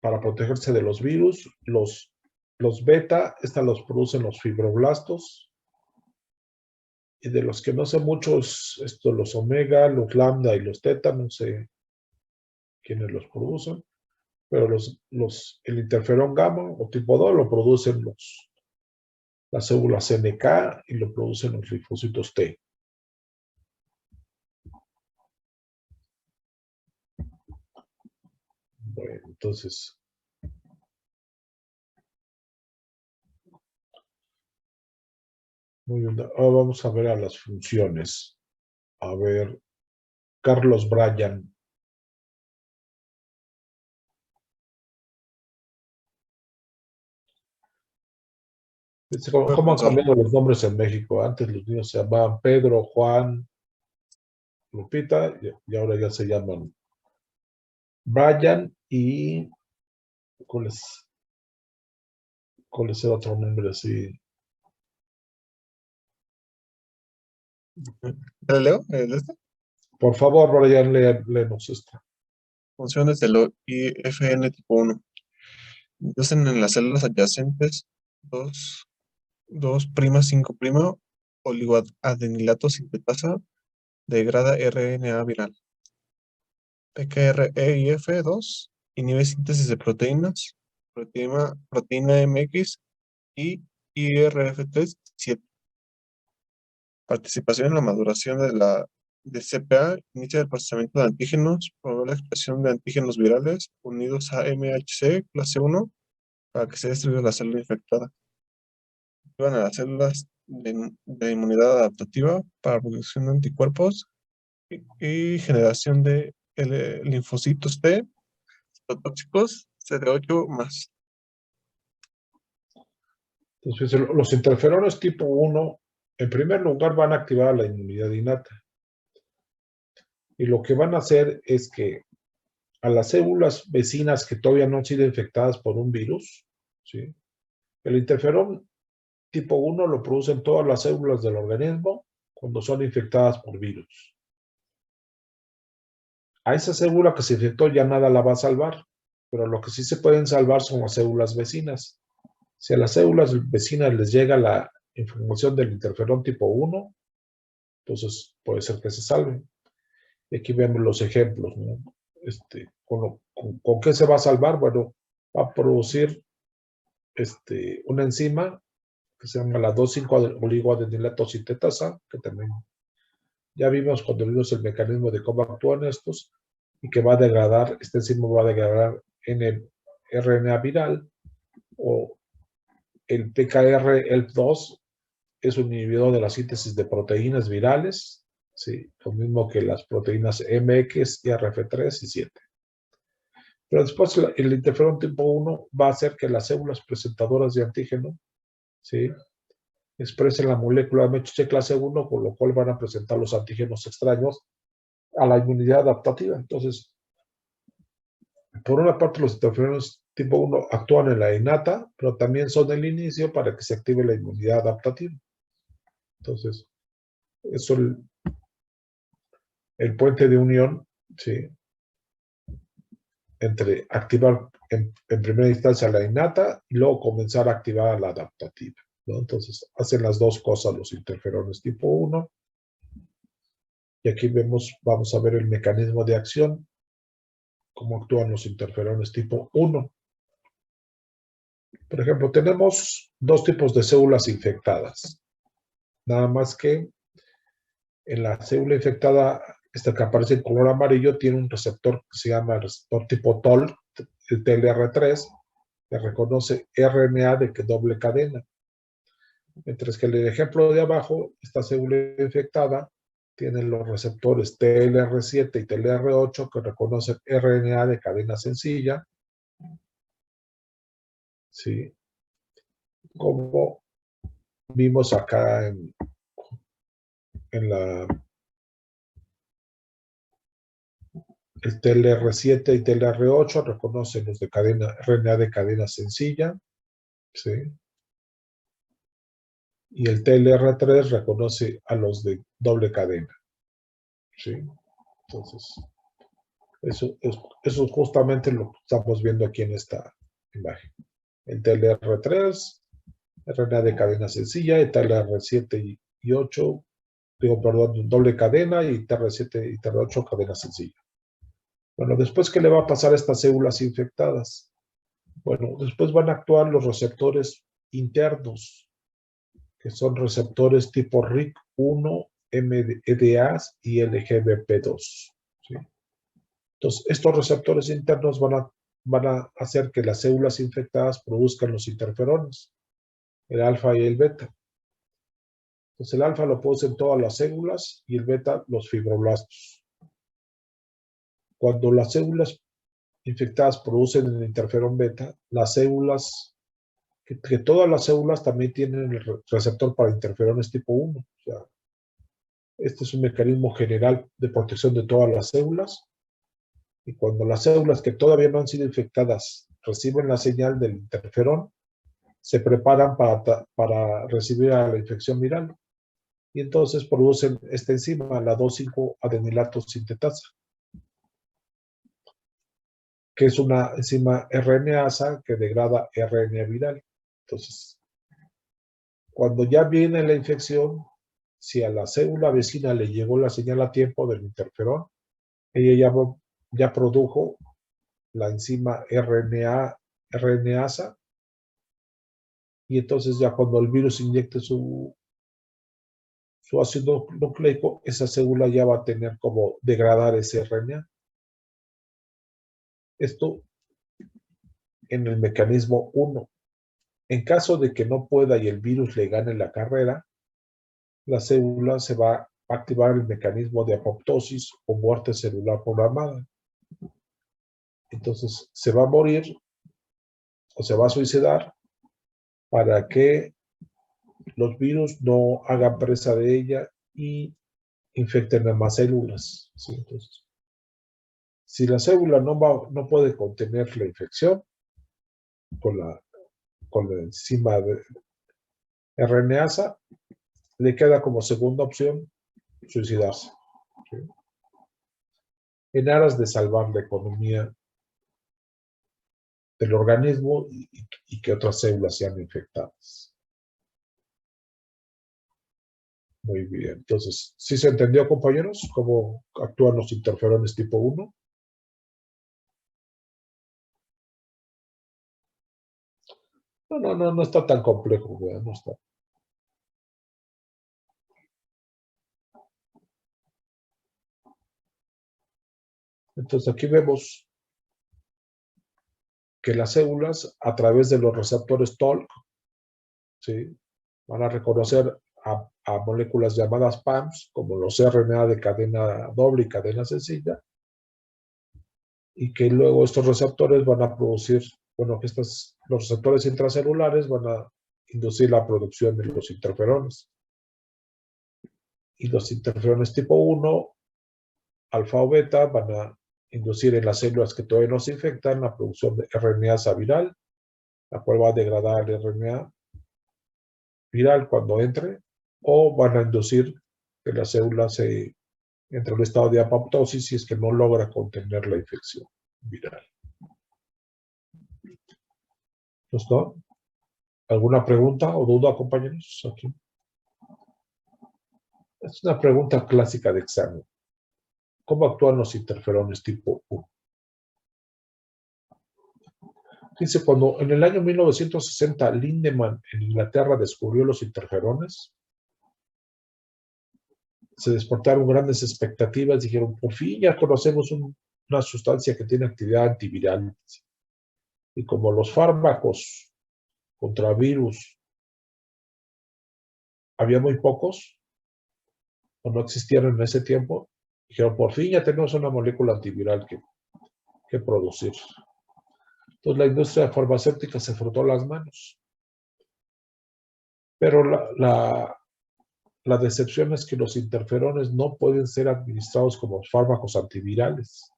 para protegerse de los virus. Los beta, estas los producen los fibroblastos. Y de los que no sé muchos, los omega, los lambda y los teta, no sé quiénes los producen. Pero el interferón gamma o tipo 2 lo producen las células NK y lo producen los linfocitos T. Bueno, entonces, muy bien. Ahora vamos a ver a las funciones. A ver, Carlos Bryan. ¿Cómo han cambiado los nombres en México? Antes los niños se llamaban Pedro, Juan, Lupita, y ahora ya se llaman Bryan y ¿cuál es el otro nombre así? ¿Le leo? ¿El este? Por favor, Bryan, léenos esta. Funciones del IFN tipo 1. Inducen en las células adyacentes 2'5' oligoadenilato sintetasa degrada RNA viral. PKREIF2 inhibe síntesis de proteínas, proteína MX y IRF3-7. Participación en la maduración de CPA, inicia el procesamiento de antígenos, promueve la expresión de antígenos virales unidos a MHC clase 1 para que se destruya la célula infectada. Activan a las células de inmunidad adaptativa para producción de anticuerpos y generación de linfocitos T tóxicos CD8 más. Entonces, los interferones tipo 1, en primer lugar, van a activar la inmunidad innata. Y lo que van a hacer es que a las células vecinas que todavía no han sido infectadas por un virus, ¿sí? El interferón tipo 1 lo producen todas las células del organismo cuando son infectadas por virus. A esa célula que se infectó ya nada la va a salvar, pero lo que sí se pueden salvar son las células vecinas. Si a las células vecinas les llega la información del interferón tipo 1, entonces puede ser que se salven. Y aquí vemos los ejemplos, ¿no? ¿Con qué se va a salvar? Bueno, va a producir una enzima que se llama la 2,5-oligoadenilato sintetasa, que también ya vimos cuando vimos el mecanismo de cómo actúan estos, y que va a degradar, esta enzima va a degradar en el RNA viral, o el PKR-ELF2 es un inhibidor de la síntesis de proteínas virales, ¿sí? Lo mismo que las proteínas MX, IRF3 y 7. Pero después el interferón tipo 1 va a hacer que las células presentadoras de antígeno, ¿sí?, expresen la molécula MHC clase 1, con lo cual van a presentar los antígenos extraños a la inmunidad adaptativa. Entonces, por una parte, los interferones tipo 1 actúan en la innata, pero también son el inicio para que se active la inmunidad adaptativa. Entonces, eso el puente de unión, ¿sí?, entre activar en primera instancia la innata y luego comenzar a activar la adaptativa, ¿no? Entonces, hacen las dos cosas los interferones tipo 1. Y aquí vamos a ver el mecanismo de acción, cómo actúan los interferones tipo 1. Por ejemplo, tenemos dos tipos de células infectadas. Nada más que en la célula infectada, esta que aparece en color amarillo, tiene un receptor que se llama el receptor tipo TOL, el TLR3, que reconoce RNA de doble cadena. Mientras que en el ejemplo de abajo, esta célula infectada tienen los receptores TLR7 y TLR8 que reconocen RNA de cadena sencilla. ¿Sí? Como vimos acá en el TLR7 y TLR8 reconocen los de RNA de cadena sencilla. ¿Sí? Y el TLR3 reconoce a los de doble cadena. ¿Sí? Entonces, eso es justamente lo que estamos viendo aquí en esta imagen. El TLR3, RNA de cadena sencilla, y TLR7 y 8, doble cadena, y TLR7 y TLR8 cadena sencilla. Bueno, después, ¿qué le va a pasar a estas células infectadas? Bueno, después van a actuar los receptores internos, que son receptores tipo RIC1, MEDAs y LGBP2. ¿Sí? Entonces, estos receptores internos van a hacer que las células infectadas produzcan los interferones, el alfa y el beta. Entonces, el alfa lo producen todas las células y el beta los fibroblastos. Cuando las células infectadas producen el interferón beta, las células, que todas las células también tienen el receptor para interferones tipo 1. O sea, este es un mecanismo general de protección de todas las células. Y cuando las células que todavía no han sido infectadas reciben la señal del interferón, se preparan para recibir a la infección viral. Y entonces producen esta enzima, la 2,5-adenilato sintetasa, que es una enzima RNasa que degrada RNA viral. Entonces, cuando ya viene la infección, si a la célula vecina le llegó la señal a tiempo del interferón, ella ya produjo la enzima RNasa, y entonces ya cuando el virus inyecte su ácido nucleico, esa célula ya va a tener como degradar ese RNA. Esto en el mecanismo 1. En caso de que no pueda y el virus le gane la carrera, la célula se va a activar el mecanismo de apoptosis o muerte celular programada. Entonces se va a morir o se va a suicidar para que los virus no hagan presa de ella y infecten a más células. ¿Sí? Entonces, si la célula no puede contener la infección con la enzima de RNasa, le queda como segunda opción suicidarse. ¿Sí? En aras de salvar la economía del organismo y que otras células sean infectadas. Muy bien. Entonces, ¿sí se entendió, compañeros, cómo actúan los interferones tipo 1? No está tan complejo, no está. Entonces, aquí vemos que las células, a través de los receptores TOLC, ¿sí?, van a reconocer a moléculas llamadas PAMs, como los RNA de cadena doble y cadena sencilla, y que luego estos receptores van a producir, bueno, que los receptores intracelulares van a inducir la producción de los interferones. Y los interferones tipo 1, alfa o beta, van a inducir en las células que todavía no se infectan la producción de RNasa viral, la cual va a degradar el RNA viral cuando entre, o van a inducir que la célula entre en un estado de apoptosis si es que no logra contener la infección viral. ¿Listo? ¿Alguna pregunta o duda, compañeros? Aquí. Es una pregunta clásica de examen. ¿Cómo actúan los interferones tipo 1? Fíjense, cuando en el año 1960 Lindemann en Inglaterra descubrió los interferones, se despertaron grandes expectativas. Dijeron, por fin ya conocemos una sustancia que tiene actividad antiviral. Y como los fármacos contra virus había muy pocos, o no existieron en ese tiempo, dijeron, por fin ya tenemos una molécula antiviral que producir. Entonces la industria farmacéutica se frotó las manos. Pero la decepción es que los interferones no pueden ser administrados como fármacos antivirales,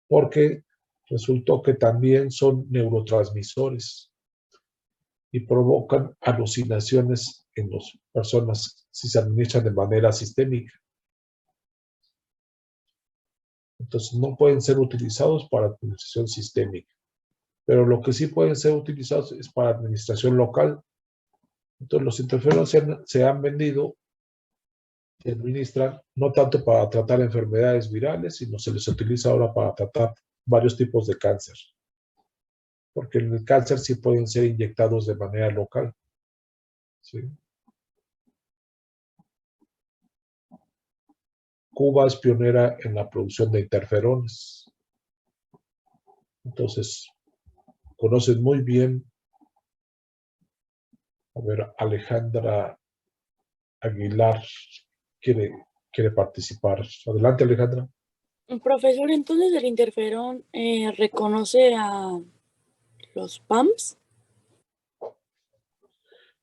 porque resultó que también son neurotransmisores y provocan alucinaciones en las personas si se administran de manera sistémica. Entonces no pueden ser utilizados para administración sistémica, pero lo que sí pueden ser utilizados es para administración local. Entonces los interferones se han vendido, se administran no tanto para tratar enfermedades virales, sino se les utiliza ahora para tratar varios tipos de cáncer. Porque en el cáncer sí pueden ser inyectados de manera local. ¿Sí? Cuba es pionera en la producción de interferones. Entonces, conocen muy bien. A ver, Alejandra Aguilar quiere participar. Adelante, Alejandra. Profesor, entonces el interferón reconoce a los PAMs.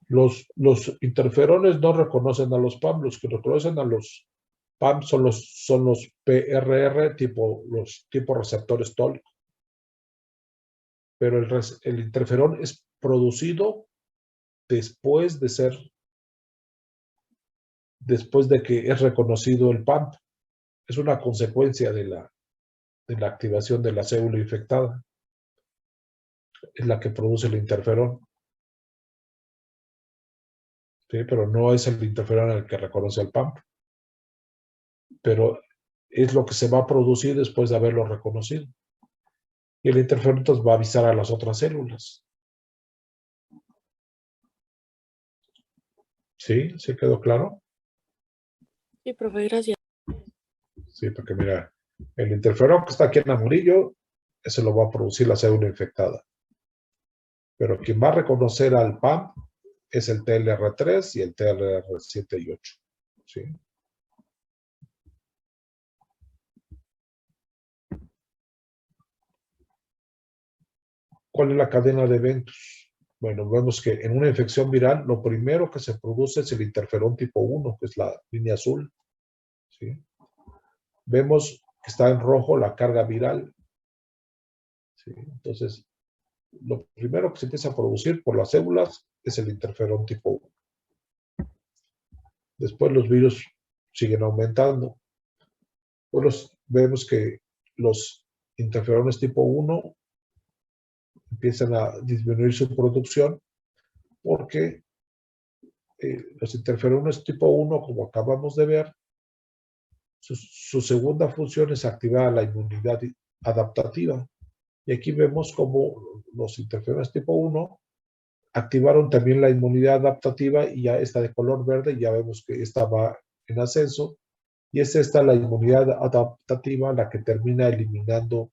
Los interferones no reconocen a los PAM, los que reconocen a los PAM son los PRR, los tipos receptores TOL. Pero el interferón es producido después de que es reconocido el PAM. Es una consecuencia de la activación de la célula infectada. Es la que produce el interferón. ¿Sí? Pero no es el interferón el que reconoce el PAM. Pero es lo que se va a producir después de haberlo reconocido. Y el interferón entonces va a avisar a las otras células. ¿Sí? ¿Se quedó claro? Sí, profe, gracias. Sí, porque mira, el interferón que está aquí en amarillo, ese lo va a producir la célula infectada. Pero quien va a reconocer al PAM es el TLR3 y el TLR7 y 8. ¿Sí? ¿Cuál es la cadena de eventos? Bueno, vemos que en una infección viral, lo primero que se produce es el interferón tipo 1, que es la línea azul. ¿Sí? Vemos que está en rojo la carga viral. ¿Sí? Entonces, lo primero que se empieza a producir por las células es el interferón tipo 1. Después los virus siguen aumentando. Pues vemos que los interferones tipo 1 empiezan a disminuir su producción porque los interferones tipo 1, como acabamos de ver, su segunda función es activar la inmunidad adaptativa. Y aquí vemos cómo los interferones tipo 1 activaron también la inmunidad adaptativa y ya está de color verde, ya vemos que esta va en ascenso. Y es esta la inmunidad adaptativa la que termina eliminando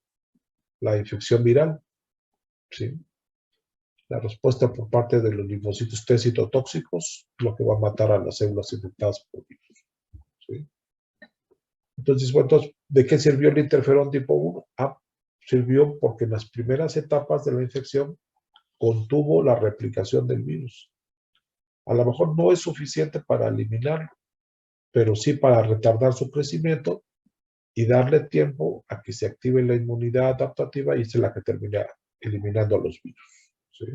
la infección viral. ¿Sí? La respuesta por parte de los linfocitos T citotóxicos, lo que va a matar a las células infectadas por virus. ¿Sí? Entonces, bueno, ¿de qué sirvió el interferón tipo 1? Sirvió porque en las primeras etapas de la infección contuvo la replicación del virus. A lo mejor no es suficiente para eliminarlo, pero sí para retardar su crecimiento y darle tiempo a que se active la inmunidad adaptativa y es la que termina eliminando a los virus. ¿Sí?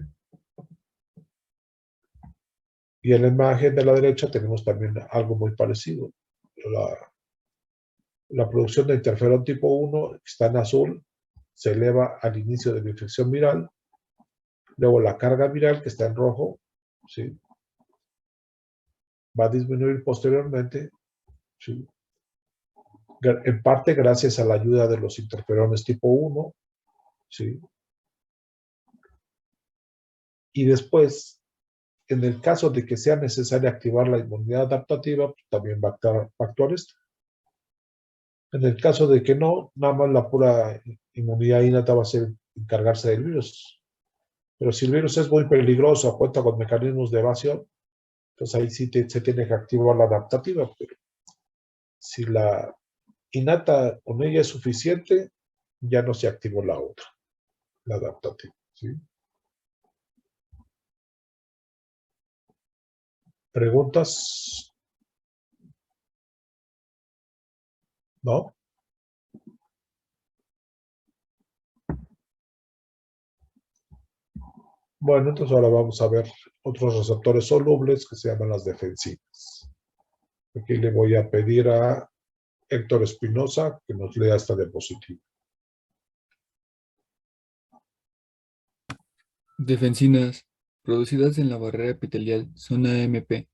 Y en la imagen de la derecha tenemos también algo muy parecido. La producción de interferón tipo 1, que está en azul, se eleva al inicio de la infección viral. Luego la carga viral, que está en rojo, ¿sí? Va a disminuir posteriormente, ¿sí? En parte gracias a la ayuda de los interferones tipo 1, ¿sí? Y después, en el caso de que sea necesario activar la inmunidad adaptativa, pues también va a actuar esto. En el caso de que no, nada más la pura inmunidad innata va a ser encargarse del virus. Pero si el virus es muy peligroso, cuenta con mecanismos de evasión, pues ahí sí se tiene que activar la adaptativa. Pero Si la innata con ella es suficiente, ya no se activó la otra, la adaptativa, ¿sí? ¿Preguntas? ¿No? Bueno, entonces ahora vamos a ver otros receptores solubles que se llaman las defensinas. Aquí le voy a pedir a Héctor Espinosa que nos lea esta diapositiva. Defensinas, producidas en la barrera epitelial, son AMP.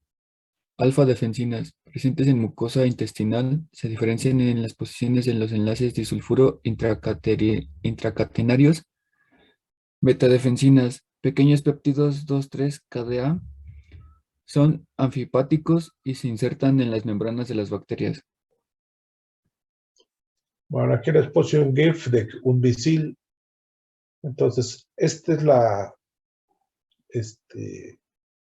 Alfa-defensinas, presentes en mucosa intestinal, se diferencian en las posiciones de los enlaces disulfuro intracatenarios. Beta-defensinas, pequeños péptidos 2,3-KDA, son anfipáticos y se insertan en las membranas de las bacterias. Bueno, aquí les puse un GIF de un misil. Entonces, esta es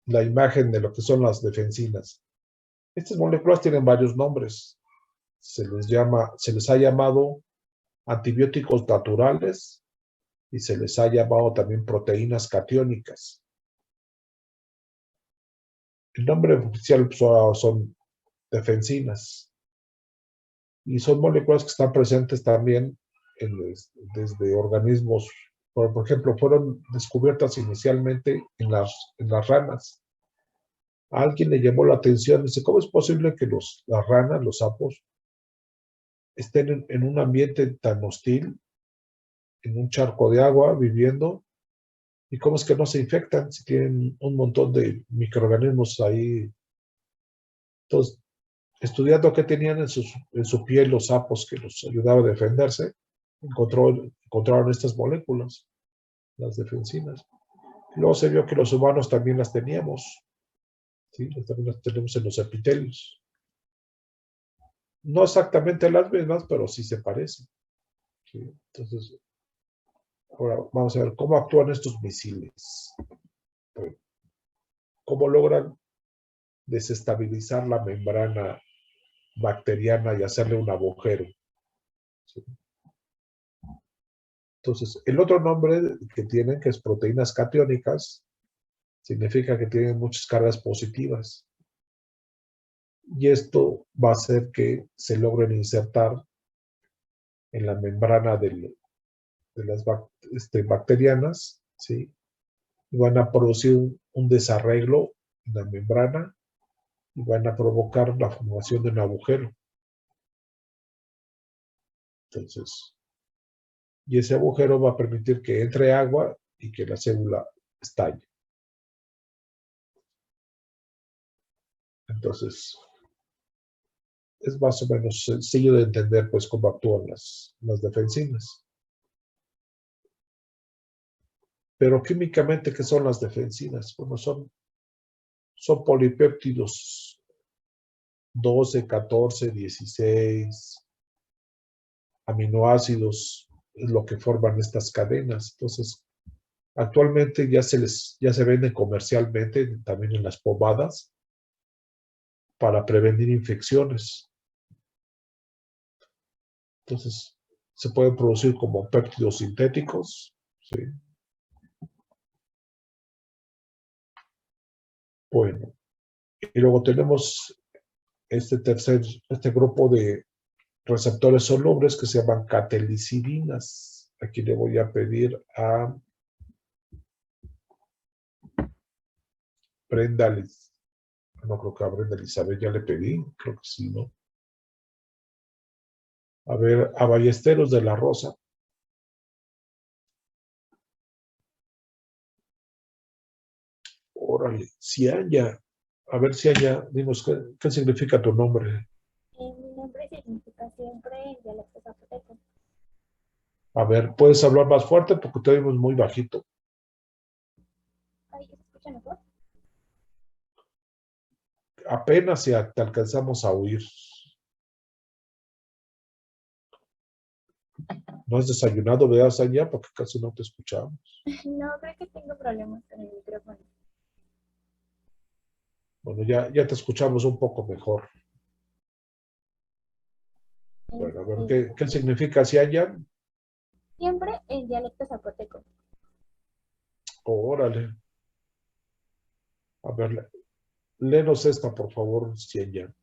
la imagen de lo que son las defensinas. Estas moléculas tienen varios nombres. Se les ha llamado antibióticos naturales y se les ha llamado también proteínas catiónicas. El nombre oficial son defensinas. Y son moléculas que están presentes también desde organismos, por ejemplo, fueron descubiertas inicialmente en las ranas. A alguien le llamó la atención, dice, ¿cómo es posible que las ranas, los sapos, estén en un ambiente tan hostil, en un charco de agua, viviendo? ¿Y cómo es que no se infectan si tienen un montón de microorganismos ahí? Entonces, estudiando qué tenían en su piel los sapos que los ayudaba a defenderse, encontraron estas moléculas, las defensinas. Luego se vio que los humanos también las teníamos. ¿Sí? También las tenemos en los epitelios. No exactamente las mismas, pero sí se parecen. ¿Sí? Entonces, ahora vamos a ver cómo actúan estos misiles. ¿Cómo logran desestabilizar la membrana bacteriana y hacerle un agujero? ¿Sí? Entonces, el otro nombre que tienen, que es proteínas catiónicas, significa que tienen muchas cargas positivas. Y esto va a hacer que se logren insertar en la membrana de las bacterianas, ¿sí? Y van a producir un desarreglo en la membrana y van a provocar la formación de un agujero. Entonces, y ese agujero va a permitir que entre agua y que la célula estalle. Entonces, es más o menos sencillo de entender pues cómo actúan las defensinas. Pero químicamente, ¿qué son las defensinas? Bueno, son polipéptidos 12, 14, 16 aminoácidos, es lo que forman estas cadenas. Entonces, actualmente ya se venden comercialmente, también en las pomadas, para prevenir infecciones. Entonces, se pueden producir como péptidos sintéticos, ¿sí? Bueno, y luego tenemos este grupo de receptores solubles que se llaman catelicidinas. Aquí le voy a pedir a Brenda, no creo que a Brenda Elizabeth ya le pedí, creo que sí, ¿no? A ver, a Ballesteros de la Rosa. Órale, Cianya. A ver, Cianya, dinos, ¿qué significa tu nombre? Mi nombre significa siempre en dialecto zapoteco. A ver, ¿puedes hablar más fuerte? Porque te oímos muy bajito. Ay, ¿se escucha mejor? Apenas si te alcanzamos a oír. ¿No has desayunado, verdad, Cianya? Porque casi no te escuchamos. No, creo que tengo problemas con el micrófono. Bueno, ya te escuchamos un poco mejor. Bueno, a ver, ¿qué significa Cianyan? Siempre en dialecto zapoteco. Órale. A ver, léenos esta, por favor, Cianyan.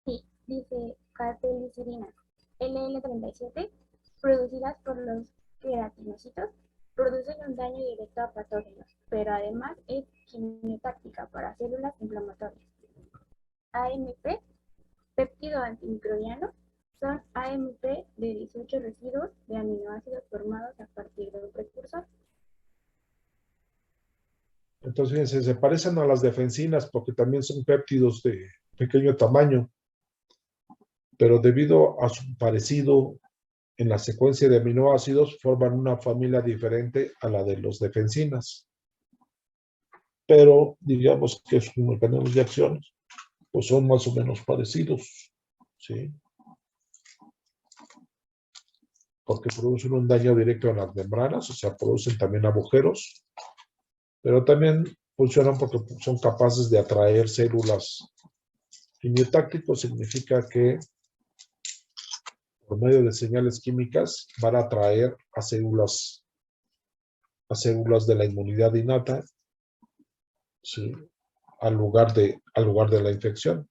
Sí, dice cartelicirina LL37, producidas por los queratinocitos, producen un daño directo a patógenos, pero además es quimiotáctica para células inflamatorias. AMP, péptido antimicrobiano, son AMP de 18 residuos de aminoácidos formados a partir de un precursor. Entonces, fíjense, se parecen a las defensinas porque también son péptidos de pequeño tamaño, pero debido a su parecido en la secuencia de aminoácidos, forman una familia diferente a la de los defensinas. Pero digamos que sus mecanismos de acción pues son más o menos parecidos, ¿sí? Porque producen un daño directo a las membranas, o sea, producen también agujeros, pero también funcionan porque son capaces de atraer células. Quimiotáctico significa que por medio de señales químicas van a atraer a células de la inmunidad innata, ¿sí? al lugar de la infección.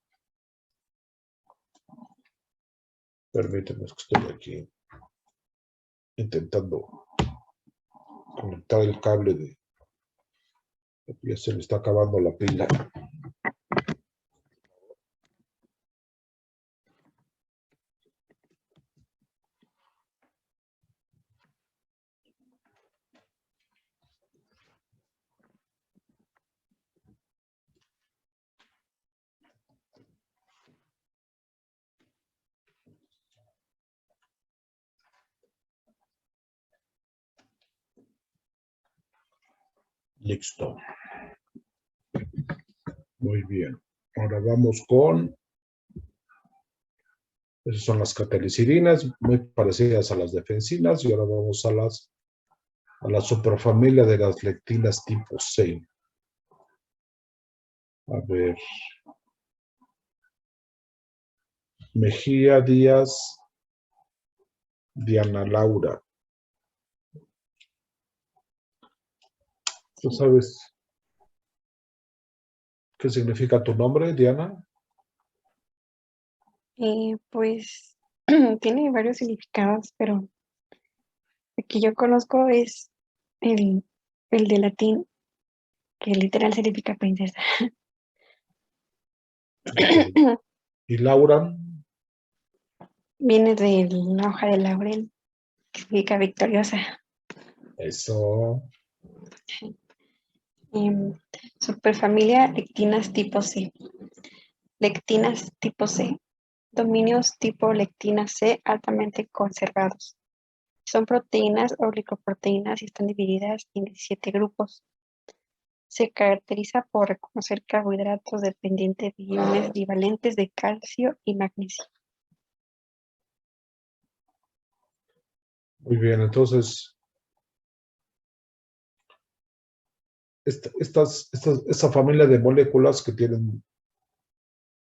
Permítanme, que estoy aquí intentando conectar el cable de... Ya se le está acabando la pila. Listo. Muy bien. Ahora vamos con... Esas son las catalicirinas, muy parecidas a las defensinas. Y ahora vamos a la superfamilia de las lectinas tipo C. A ver. Mejía Díaz, Diana Laura. ¿Tú sabes qué significa tu nombre, Diana? Pues tiene varios significados, pero el que yo conozco es el de latín, que literal significa princesa. ¿Y Laura? Viene de la hoja de laurel, que significa victoriosa. Eso. Superfamilia lectinas tipo C. Lectinas tipo C. Dominios tipo lectina C altamente conservados. Son proteínas o glicoproteínas y están divididas en 17 grupos. Se caracteriza por reconocer carbohidratos dependientes de iones bivalentes de calcio y magnesio. Muy bien, entonces, esta familia de moléculas que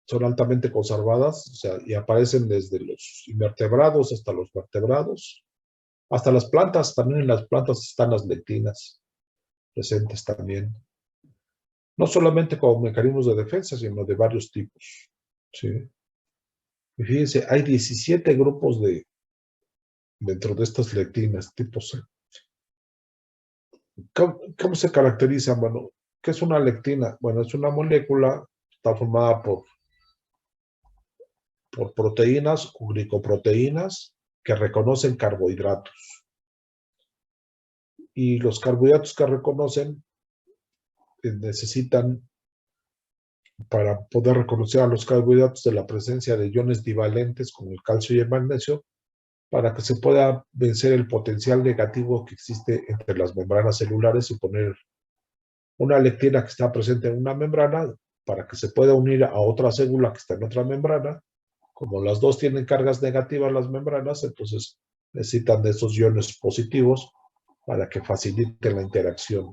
son altamente conservadas, o sea, y aparecen desde los invertebrados hasta los vertebrados, hasta las plantas, también en las plantas están las lectinas presentes también. No solamente como mecanismos de defensa, sino de varios tipos, ¿sí? Y fíjense, hay 17 grupos dentro de estas lectinas tipo C. ¿Cómo se caracterizan? Bueno, ¿qué es una lectina? Bueno, es una molécula, está formada por proteínas o glicoproteínas que reconocen carbohidratos. Y los carbohidratos que reconocen necesitan, para poder reconocer a los carbohidratos, de la presencia de iones divalentes como el calcio y el magnesio, para que se pueda vencer el potencial negativo que existe entre las membranas celulares y poner una lectina que está presente en una membrana para que se pueda unir a otra célula que está en otra membrana. Como las dos tienen cargas negativas las membranas, entonces necesitan de esos iones positivos para que faciliten la interacción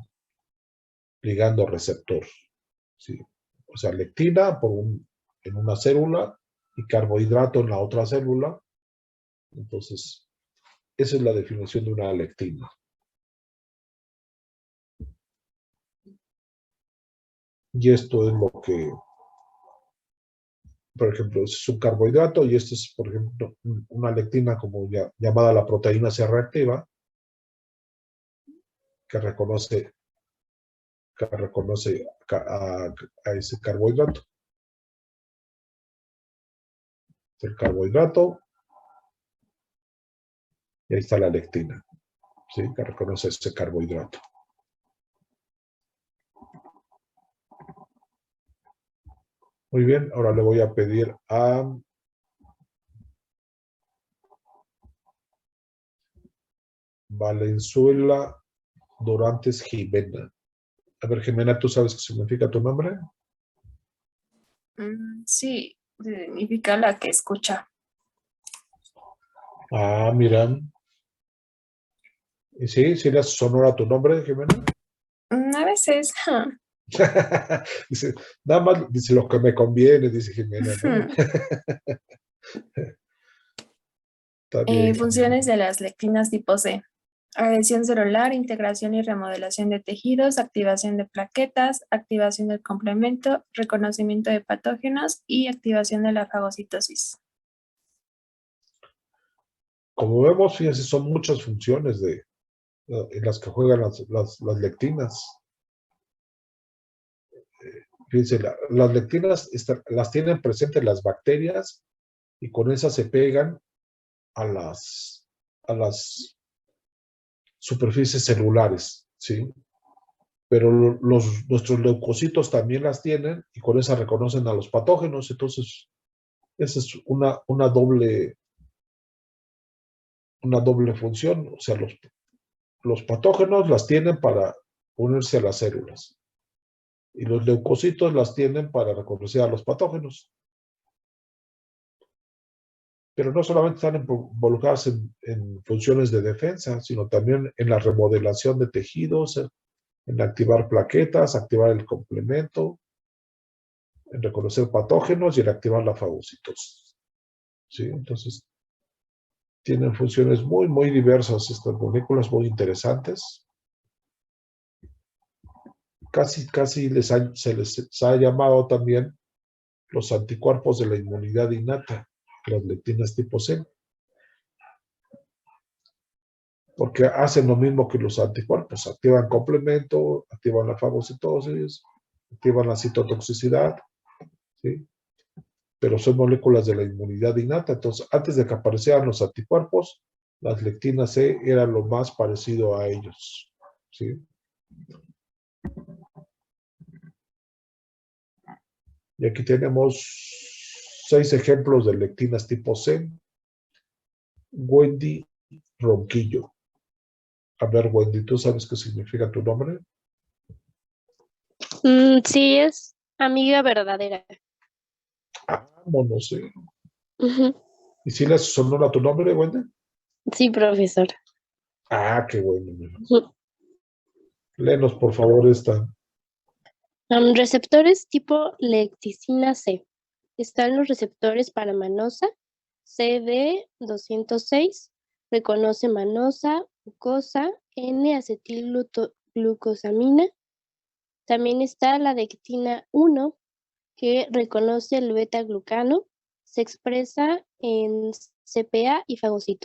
ligando receptor. ¿Sí? O sea, lectina en una célula y carbohidrato en la otra célula Entonces, esa es la definición de una lectina. Y esto es lo que, por ejemplo, es un carbohidrato y esto es, por ejemplo, una lectina como llamada la proteína C reactiva, que reconoce a ese carbohidrato. El carbohidrato, y ahí está la lectina, ¿sí? Que reconoce ese carbohidrato. Muy bien, ahora le voy a pedir a Valenzuela Dorantes Jimena. A ver, Jimena, ¿tú sabes qué significa tu nombre? Sí, significa la que escucha. Ah, mira. ¿Y sí le sonora tu nombre, Jimena? A veces. Dice, nada más dice lo que me conviene, dice Jimena, ¿no? Está bien. Funciones de las lectinas tipo C. Adhesión celular, integración y remodelación de tejidos, activación de plaquetas, activación del complemento, reconocimiento de patógenos y activación de la fagocitosis. Como vemos, fíjense, son muchas funciones en las que juegan las lectinas. Fíjense, las lectinas las tienen presentes las bacterias y con esas se pegan a las superficies celulares, ¿sí? Pero nuestros leucocitos también las tienen y con esas reconocen a los patógenos. Entonces, esa es una doble función. O sea, los patógenos las tienen para unirse a las células y los leucocitos las tienen para reconocer a los patógenos. Pero no solamente están involucradas en funciones de defensa, sino también en la remodelación de tejidos, en activar plaquetas, activar el complemento, en reconocer patógenos y en activar la fagocitosis. ¿Sí? Entonces, tienen funciones muy, muy diversas estas moléculas, muy interesantes. Casi se les ha llamado también los anticuerpos de la inmunidad innata, las lectinas tipo C. Porque hacen lo mismo que los anticuerpos, activan complemento, activan la fagocitosis, activan la citotoxicidad, ¿sí? Pero son moléculas de la inmunidad innata. Entonces, antes de que aparecieran los anticuerpos, las lectinas C eran lo más parecido a ellos, ¿sí? Y aquí tenemos 6 ejemplos de lectinas tipo C. Wendy Ronquillo. A ver, Wendy, ¿tú sabes qué significa tu nombre? Sí, es amiga verdadera. No sé. Ujú. ¿Y si les sonó tu nombre, Wendy? Sí, profesor. Ah, qué bueno. Ujú. Léenos, por favor, esta. Receptores tipo lecticina C. Están los receptores para manosa, CD206, reconoce manosa, glucosa, N-acetilglucosamina. También está la lectina 1, que reconoce el beta-glucano, se expresa en CPA y fagocitos.